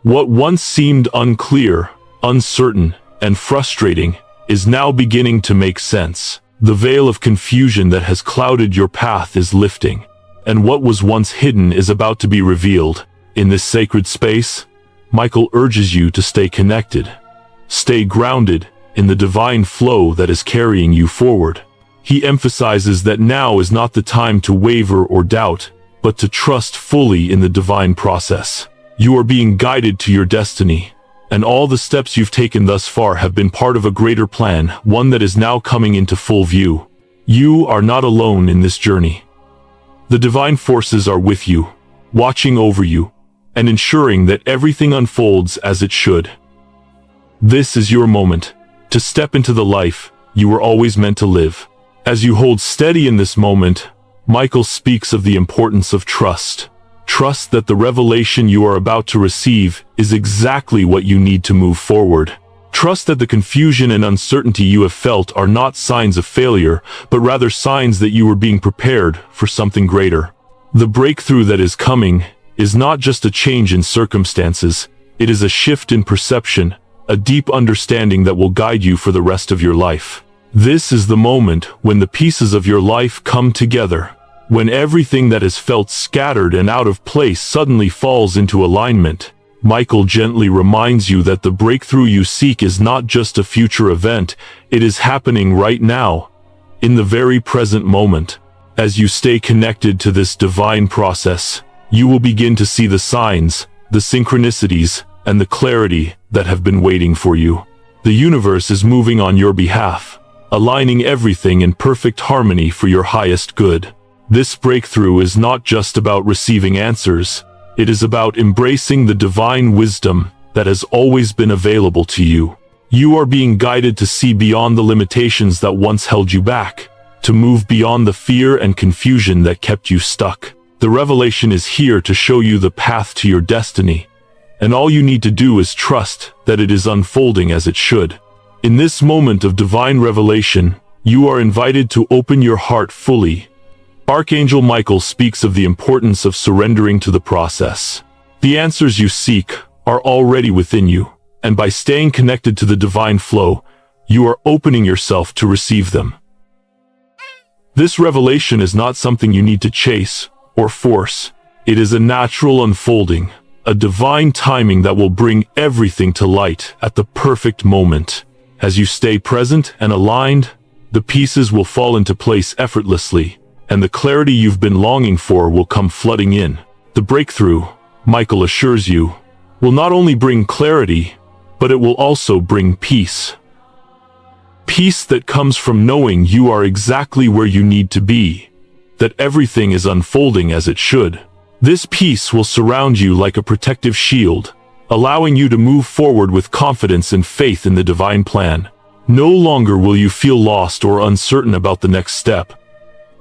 What once seemed unclear, uncertain, and frustrating is now beginning to make sense. The veil of confusion that has clouded your path is lifting, and what was once hidden is about to be revealed. In this sacred space, Michael urges you to stay connected. Stay grounded in the divine flow that is carrying you forward. He emphasizes that now is not the time to waver or doubt, but to trust fully in the divine process. You are being guided to your destiny, and all the steps you've taken thus far have been part of a greater plan, one that is now coming into full view. You are not alone in this journey. The divine forces are with you, watching over you, and ensuring that everything unfolds as it should. This is your moment to step into the life you were always meant to live. As you hold steady in this moment, Michael speaks of the importance of trust. Trust that the revelation you are about to receive is exactly what you need to move forward. Trust that the confusion and uncertainty you have felt are not signs of failure, but rather signs that you are being prepared for something greater. The breakthrough that is coming is not just a change in circumstances, it is a shift in perception, a deep understanding that will guide you for the rest of your life. This is the moment when the pieces of your life come together, when everything that has felt scattered and out of place suddenly falls into alignment. Michael gently reminds you that the breakthrough you seek is not just a future event, it is happening right now, in the very present moment. As you stay connected to this divine process, you will begin to see the signs, the synchronicities, and the clarity that have been waiting for you. The universe is moving on your behalf, aligning everything in perfect harmony for your highest good. This breakthrough is not just about receiving answers, it is about embracing the divine wisdom that has always been available to you. You are being guided to see beyond the limitations that once held you back, to move beyond the fear and confusion that kept you stuck. The revelation is here to show you the path to your destiny, and all you need to do is trust that it is unfolding as it should. In this moment of divine revelation, you are invited to open your heart fully. Archangel Michael speaks of the importance of surrendering to the process. The answers you seek are already within you, and by staying connected to the divine flow, you are opening yourself to receive them. This revelation is not something you need to chase or force. It is a natural unfolding, a divine timing that will bring everything to light at the perfect moment. As you stay present and aligned, the pieces will fall into place effortlessly, and the clarity you've been longing for will come flooding in. The breakthrough, Michael assures you, will not only bring clarity, but it will also bring peace. Peace that comes from knowing you are exactly where you need to be, that everything is unfolding as it should. This peace will surround you like a protective shield, allowing you to move forward with confidence and faith in the divine plan. No longer will you feel lost or uncertain about the next step.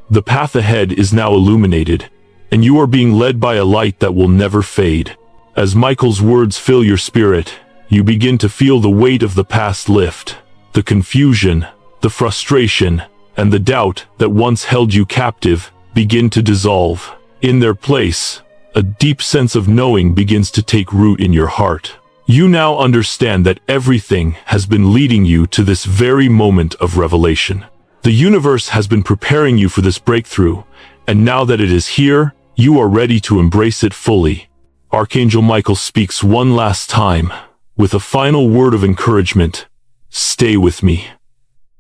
The path ahead is now illuminated, and you are being led by a light that will never fade. As Michael's words fill your spirit, you begin to feel the weight of the past lift. The confusion, the frustration, and the doubt that once held you captive begin to dissolve. In their place, a deep sense of knowing begins to take root in your heart. You now understand that everything has been leading you to this very moment of revelation. The universe has been preparing you for this breakthrough, and now that it is here, you are ready to embrace it fully. Archangel Michael speaks one last time, with a final word of encouragement. Stay with me.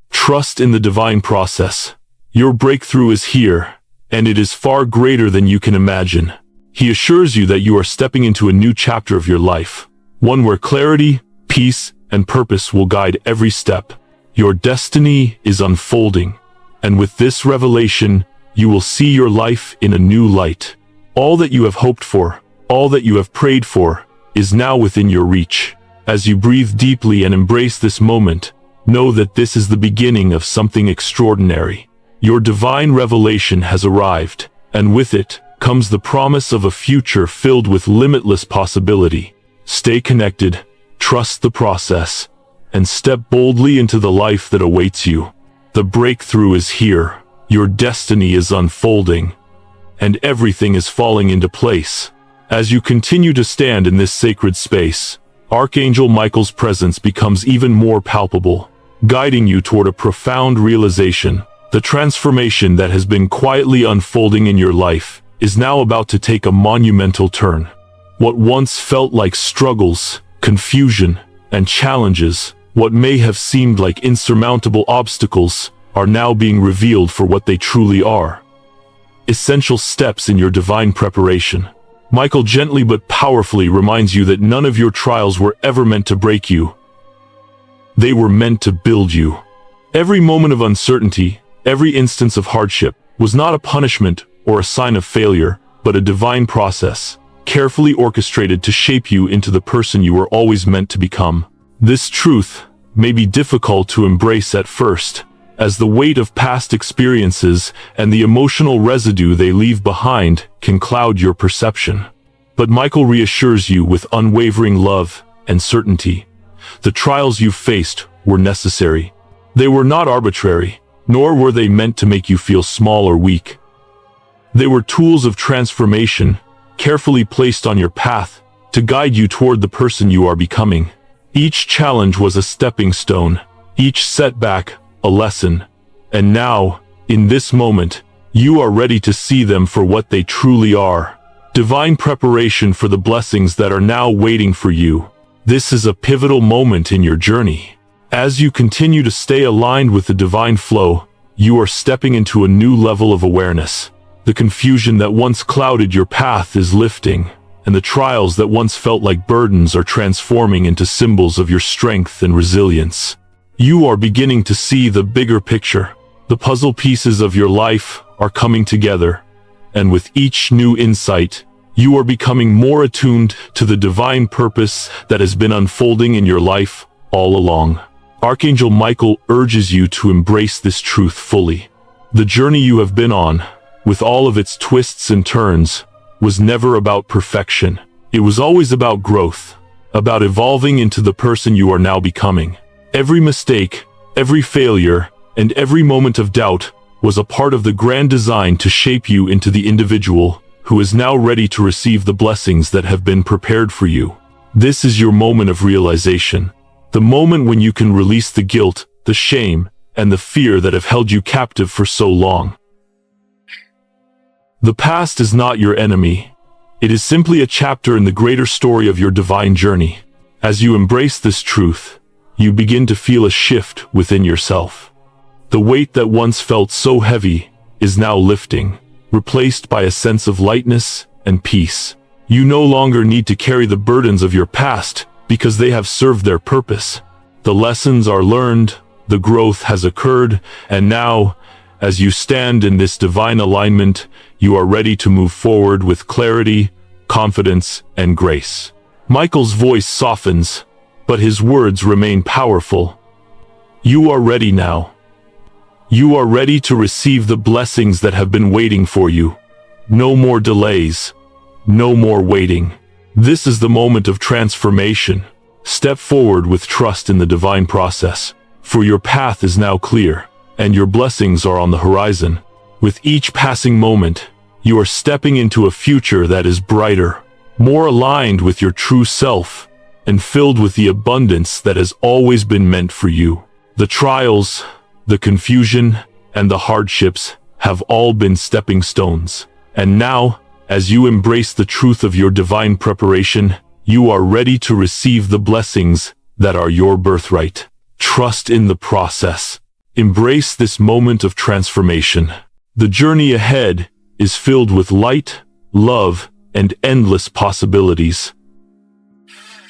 Trust in the divine process. Your breakthrough is here, and it is far greater than you can imagine. He assures you that you are stepping into a new chapter of your life, one where clarity, peace, and purpose will guide every step. Your destiny is unfolding, and with this revelation, you will see your life in a new light. All that you have hoped for, all that you have prayed for, is now within your reach. As you breathe deeply and embrace this moment, know that this is the beginning of something extraordinary. Your divine revelation has arrived, and with it comes the promise of a future filled with limitless possibility. Stay connected, trust the process, and step boldly into the life that awaits you. The breakthrough is here, your destiny is unfolding, and everything is falling into place. As you continue to stand in this sacred space, Archangel Michael's presence becomes even more palpable, guiding you toward a profound realization. The transformation that has been quietly unfolding in your life is now about to take a monumental turn. What once felt like struggles, confusion, and challenges, what may have seemed like insurmountable obstacles, are now being revealed for what they truly are. Essential steps in your divine preparation. Michael gently but powerfully reminds you that none of your trials were ever meant to break you. They were meant to build you. Every moment of uncertainty, every instance of hardship, was not a punishment or a sign of failure, but a divine process, carefully orchestrated to shape you into the person you were always meant to become. This truth may be difficult to embrace at first, as the weight of past experiences and the emotional residue they leave behind can cloud your perception. But Michael reassures you with unwavering love and certainty. The trials you faced were necessary. They were not arbitrary, nor were they meant to make you feel small or weak. They were tools of transformation, carefully placed on your path to guide you toward the person you are becoming. Each challenge was a stepping stone, each setback a lesson, and now, in this moment, you are ready to see them for what they truly are. Divine preparation for the blessings that are now waiting for you. This is a pivotal moment in your journey. As you continue to stay aligned with the divine flow, you are stepping into a new level of awareness. The confusion that once clouded your path is lifting, and the trials that once felt like burdens are transforming into symbols of your strength and resilience. You are beginning to see the bigger picture. The puzzle pieces of your life are coming together, and with each new insight, you are becoming more attuned to the divine purpose that has been unfolding in your life all along. Archangel Michael urges you to embrace this truth fully. The journey you have been on, with all of its twists and turns, was never about perfection. It was always about growth, about evolving into the person you are now becoming. Every mistake, every failure, and every moment of doubt was a part of the grand design to shape you into the individual who is now ready to receive the blessings that have been prepared for you. This is your moment of realization, the moment when you can release the guilt, the shame, and the fear that have held you captive for so long. The past is not your enemy. It is simply a chapter in the greater story of your divine journey. As you embrace this truth, you begin to feel a shift within yourself. The weight that once felt so heavy is now lifting, replaced by a sense of lightness and peace. You no longer need to carry the burdens of your past because they have served their purpose. The lessons are learned, the growth has occurred, and now, as you stand in this divine alignment, you are ready to move forward with clarity, confidence, and grace. Michael's voice softens, but his words remain powerful. You are ready now. You are ready to receive the blessings that have been waiting for you. No more delays. No more waiting. This is the moment of transformation. Step forward with trust in the divine process, for your path is now clear. and your blessings are on the horizon. With each passing moment, you are stepping into a future that is brighter, more aligned with your true self, and filled with the abundance that has always been meant for you. The trials, the confusion, and the hardships have all been stepping stones. And now, as you embrace the truth of your divine preparation, you are ready to receive the blessings that are your birthright. Trust in the process. Embrace this moment of transformation. The journey ahead is filled with light, love, and endless possibilities.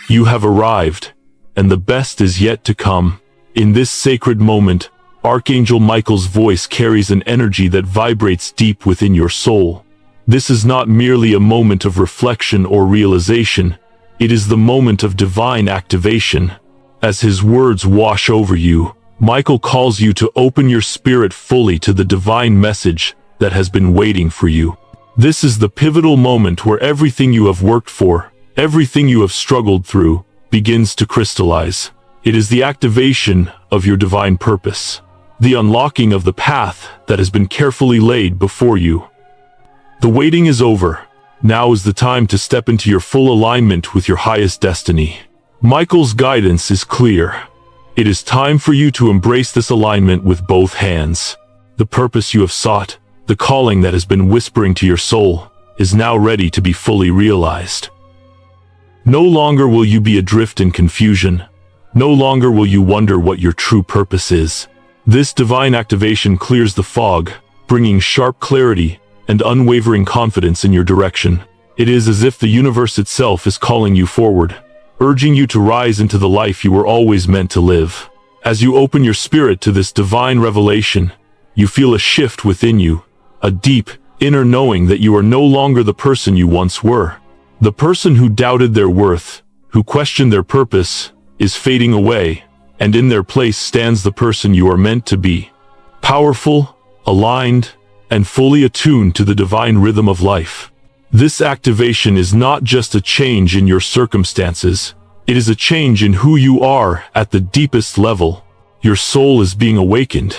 You have arrived, and the best is yet to come. In this sacred moment, Archangel Michael's voice carries an energy that vibrates deep within your soul. This is not merely a moment of reflection or realization, it is the moment of divine activation. As his words wash over you, Michael calls you to open your spirit fully to the divine message that has been waiting for you. This is the pivotal moment where everything you have worked for, everything you have struggled through, begins to crystallize. It is the activation of your divine purpose, the unlocking of the path that has been carefully laid before you. The waiting is over. Now is the time to step into your full alignment with your highest destiny. Michael's guidance is clear. It is time for you to embrace this alignment with both hands. The purpose you have sought, the calling that has been whispering to your soul, is now ready to be fully realized. No longer will you be adrift in confusion. No longer will you wonder what your true purpose is. This divine activation clears the fog, bringing sharp clarity and unwavering confidence in your direction. It is as if the universe itself is calling you forward, urging you to rise into the life you were always meant to live. As you open your spirit to this divine revelation, you feel a shift within you, a deep, inner knowing that you are no longer the person you once were. The person who doubted their worth, who questioned their purpose, is fading away, and in their place stands the person you are meant to be. Powerful, aligned, and fully attuned to the divine rhythm of life. This activation is not just a change in your circumstances, it is a change in who you are at the deepest level. Your soul is being awakened,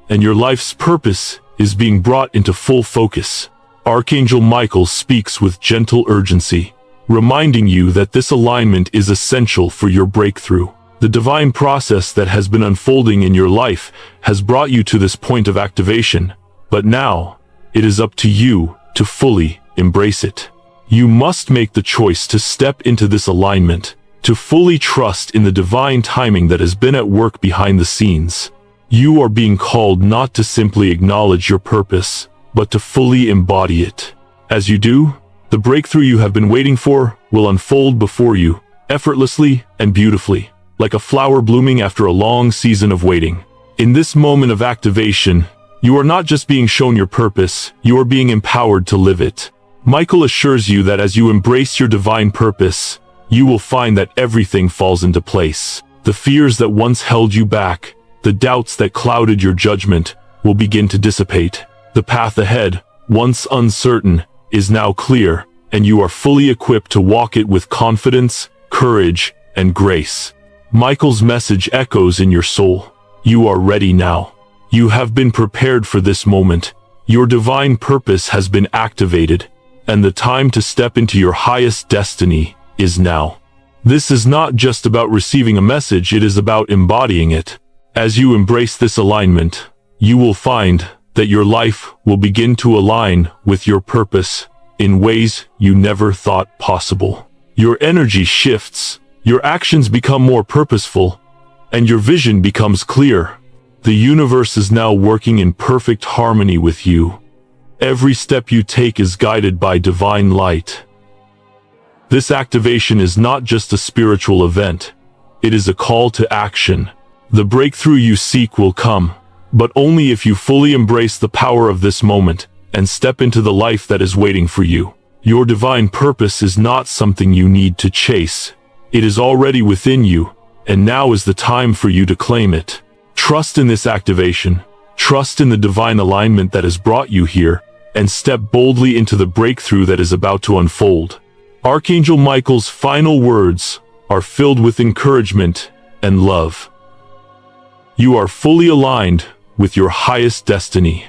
and your life's purpose is being brought into full focus. Archangel Michael speaks with gentle urgency, reminding you that this alignment is essential for your breakthrough. The divine process that has been unfolding in your life has brought you to this point of activation, but now, it is up to you to fully embrace it. You must make the choice to step into this alignment, to fully trust in the divine timing that has been at work behind the scenes. You are being called not to simply acknowledge your purpose, but to fully embody it. As you do, the breakthrough you have been waiting for will unfold before you, effortlessly and beautifully, like a flower blooming after a long season of waiting. In this moment of activation, you are not just being shown your purpose, you are being empowered to live it. Michael assures you that as you embrace your divine purpose, you will find that everything falls into place. The fears that once held you back, the doubts that clouded your judgment, will begin to dissipate. The path ahead, once uncertain, is now clear, and you are fully equipped to walk it with confidence, courage, and grace. Michael's message echoes in your soul. You are ready now. You have been prepared for this moment. Your divine purpose has been activated, and the time to step into your highest destiny is now. This is not just about receiving a message, it is about embodying it. As you embrace this alignment, you will find that your life will begin to align with your purpose in ways you never thought possible. Your energy shifts, your actions become more purposeful, and your vision becomes clear. The universe is now working in perfect harmony with you. Every step you take is guided by divine light. This activation is not just a spiritual event, it is a call to action. The breakthrough you seek will come, but only if you fully embrace the power of this moment and step into the life that is waiting for you. Your divine purpose is not something you need to chase. It is already within you, and now is the time for you to claim it. Trust in this activation, trust in the divine alignment that has brought you here, and step boldly into the breakthrough that is about to unfold. Archangel Michael's final words are filled with encouragement and love. You are fully aligned with your highest destiny.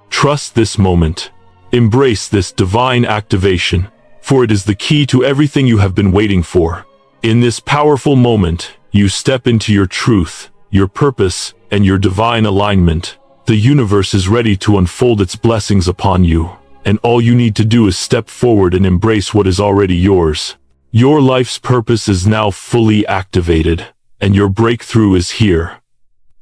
Trust this moment. Embrace this divine activation, for it is the key to everything you have been waiting for. In this powerful moment, you step into your truth, your purpose, and your divine alignment. The universe is ready to unfold its blessings upon you, and all you need to do is step forward and embrace what is already yours. Your life's purpose is now fully activated, and your breakthrough is here.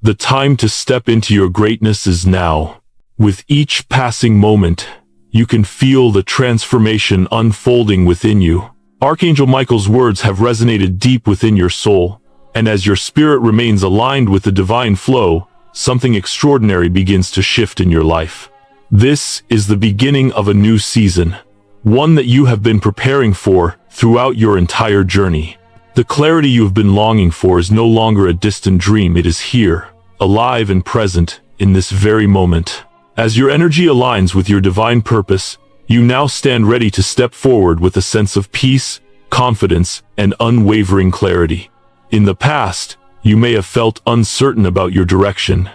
The time to step into your greatness is now. With each passing moment, you can feel the transformation unfolding within you. Archangel Michael's words have resonated deep within your soul, and as your spirit remains aligned with the divine flow, something extraordinary begins to shift in your life. This is the beginning of a new season, one that you have been preparing for throughout your entire journey. The clarity you have been longing for is no longer a distant dream. It is here, alive and present in this very moment. As your energy aligns with your divine purpose, you now stand ready to step forward with a sense of peace, confidence, and unwavering clarity. In the past, you may have felt uncertain about your direction.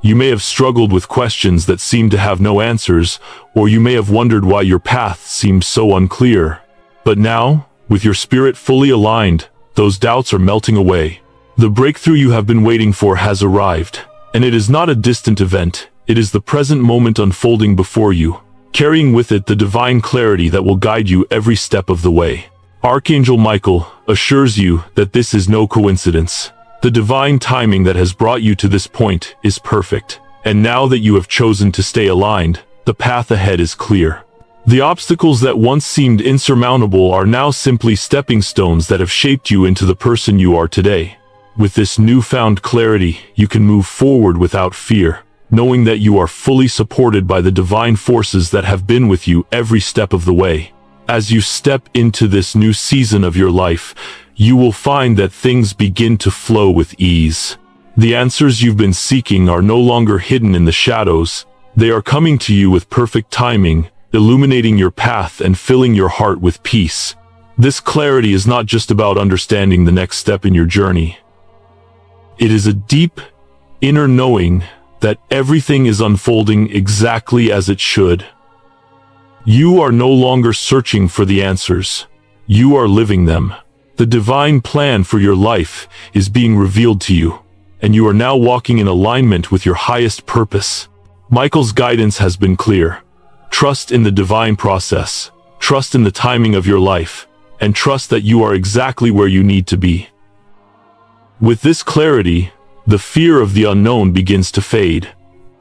You may have struggled with questions that seemed to have no answers, or you may have wondered why your path seemed so unclear. But now, with your spirit fully aligned, those doubts are melting away. The breakthrough you have been waiting for has arrived, and it is not a distant event. It is the present moment unfolding before you, carrying with it the divine clarity that will guide you every step of the way. Archangel Michael assures you that this is no coincidence. The divine timing that has brought you to this point is perfect, and now that you have chosen to stay aligned, the path ahead is clear. The obstacles that once seemed insurmountable are now simply stepping stones that have shaped you into the person you are today. With this newfound clarity, you can move forward without fear, knowing that you are fully supported by the divine forces that have been with you every step of the way. As you step into this new season of your life, you will find that things begin to flow with ease. The answers you've been seeking are no longer hidden in the shadows. They are coming to you with perfect timing, illuminating your path and filling your heart with peace. This clarity is not just about understanding the next step in your journey. It is a deep, inner knowing that everything is unfolding exactly as it should. You are no longer searching for the answers. You are living them. The divine plan for your life is being revealed to you, and you are now walking in alignment with your highest purpose. Michael's guidance has been clear. Trust in the divine process, trust in the timing of your life, and trust that you are exactly where you need to be. With this clarity, the fear of the unknown begins to fade.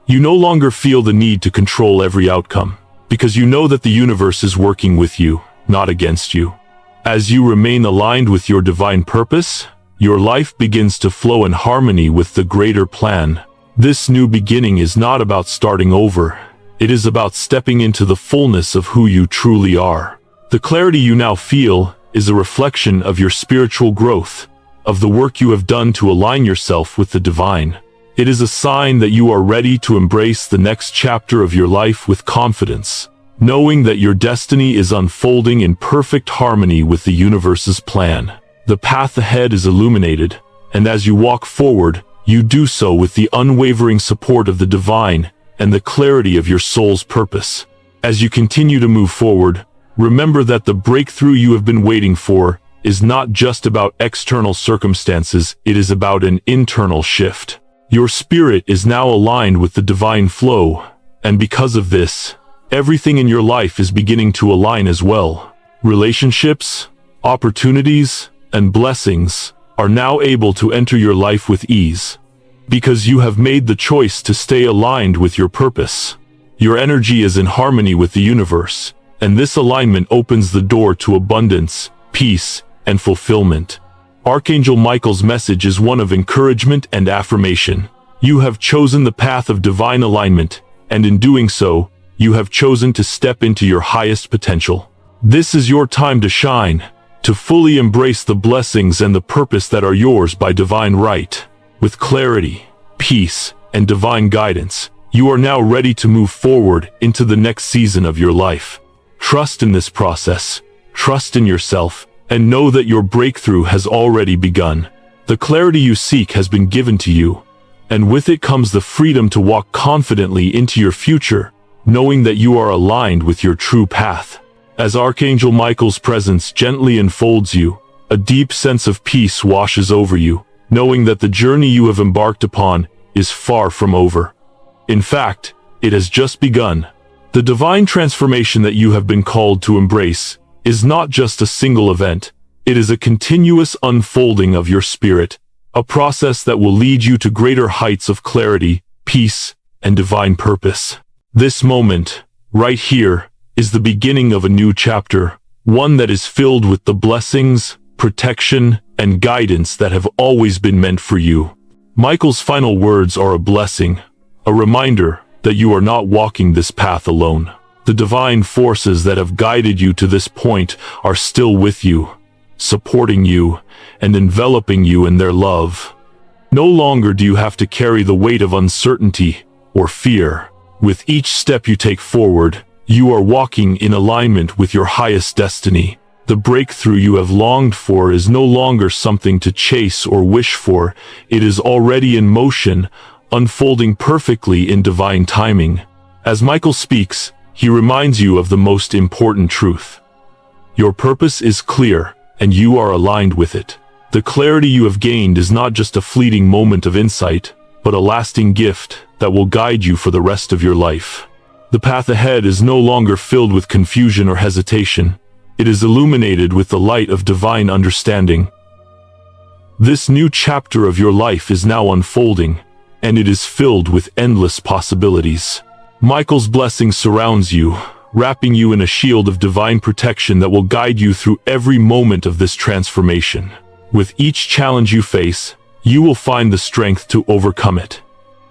You no longer feel the need to control every outcome, because you know that the universe is working with you, not against you. As you remain aligned with your divine purpose, your life begins to flow in harmony with the greater plan. This new beginning is not about starting over. It is about stepping into the fullness of who you truly are. The clarity you now feel is a reflection of your spiritual growth, of the work you have done to align yourself with the divine. It is a sign that you are ready to embrace the next chapter of your life with confidence, knowing that your destiny is unfolding in perfect harmony with the universe's plan. The path ahead is illuminated, and as you walk forward, you do so with the unwavering support of the divine and the clarity of your soul's purpose. As you continue to move forward, remember that the breakthrough you have been waiting for is not just about external circumstances, it is about an internal shift. Your spirit is now aligned with the divine flow, and because of this, everything in your life is beginning to align as well. Relationships, opportunities, and blessings are now able to enter your life with ease, because you have made the choice to stay aligned with your purpose. Your energy is in harmony with the universe, and this alignment opens the door to abundance, peace, and fulfillment. Archangel Michael's message is one of encouragement and affirmation. You have chosen the path of divine alignment, and in doing so, you have chosen to step into your highest potential. This is your time to shine, to fully embrace the blessings and the purpose that are yours by divine right. With clarity, peace, and divine guidance, you are now ready to move forward into the next season of your life. Trust in this process, trust in yourself, and know that your breakthrough has already begun. The clarity you seek has been given to you, and with it comes the freedom to walk confidently into your future, knowing that you are aligned with your true path. As Archangel Michael's presence gently enfolds you, a deep sense of peace washes over you, knowing that the journey you have embarked upon is far from over. In fact, it has just begun. The divine transformation that you have been called to embrace is not just a single event. It is a continuous unfolding of your spirit, a process that will lead you to greater heights of clarity, peace, and divine purpose. This moment, right here, is the beginning of a new chapter, one that is filled with the blessings, protection, and guidance that have always been meant for you. Michael's final words are a blessing, a reminder that you are not walking this path alone. The divine forces that have guided you to this point are still with you, supporting you, and enveloping you in their love. No longer do you have to carry the weight of uncertainty or fear. With each step you take forward, you are walking in alignment with your highest destiny. The breakthrough you have longed for is no longer something to chase or wish for. It is already in motion, unfolding perfectly in divine timing. As Michael speaks, he reminds you of the most important truth. Your purpose is clear, and you are aligned with it. The clarity you have gained is not just a fleeting moment of insight, but a lasting gift that will guide you for the rest of your life. The path ahead is no longer filled with confusion or hesitation. It is illuminated with the light of divine understanding. This new chapter of your life is now unfolding, and it is filled with endless possibilities. Michael's blessing surrounds you, wrapping you in a shield of divine protection that will guide you through every moment of this transformation. With each challenge you face, you will find the strength to overcome it,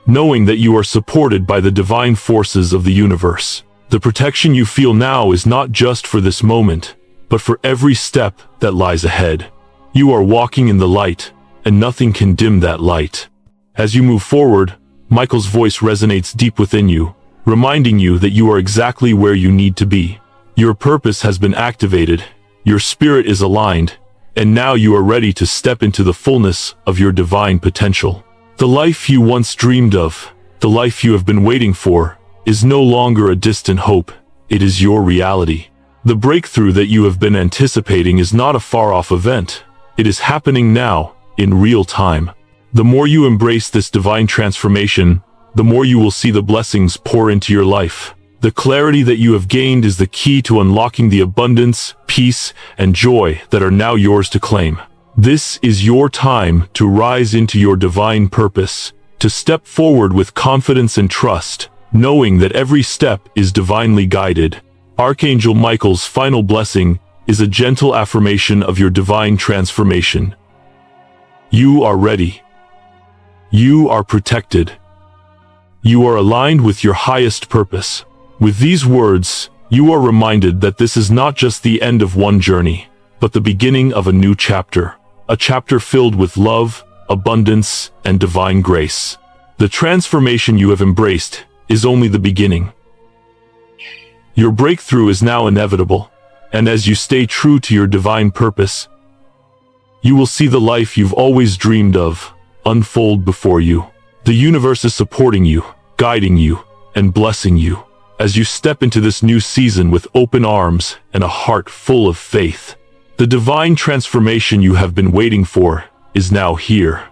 knowing that you are supported by the divine forces of the universe. The protection you feel now is not just for this moment, but for every step that lies ahead. You are walking in the light, and nothing can dim that light. As you move forward, Michael's voice resonates deep within you, reminding you that you are exactly where you need to be. Your purpose has been activated, your spirit is aligned, and now you are ready to step into the fullness of your divine potential. The life you once dreamed of, the life you have been waiting for, is no longer a distant hope. It is your reality. The breakthrough that you have been anticipating is not a far-off event. It is happening now, in real time. The more you embrace this divine transformation, the more you will see the blessings pour into your life. The clarity that you have gained is the key to unlocking the abundance, peace, and joy that are now yours to claim. This is your time to rise into your divine purpose, to step forward with confidence and trust, knowing that every step is divinely guided. Archangel Michael's final blessing is a gentle affirmation of your divine transformation. You are ready. You are protected. You are aligned with your highest purpose. With these words, you are reminded that this is not just the end of one journey, but the beginning of a new chapter. A chapter filled with love, abundance, and divine grace. The transformation you have embraced is only the beginning. Your breakthrough is now inevitable, and as you stay true to your divine purpose, you will see the life you've always dreamed of unfold before you. The universe is supporting you, guiding you, and blessing you as you step into this new season with open arms and a heart full of faith. The divine transformation you have been waiting for is now here.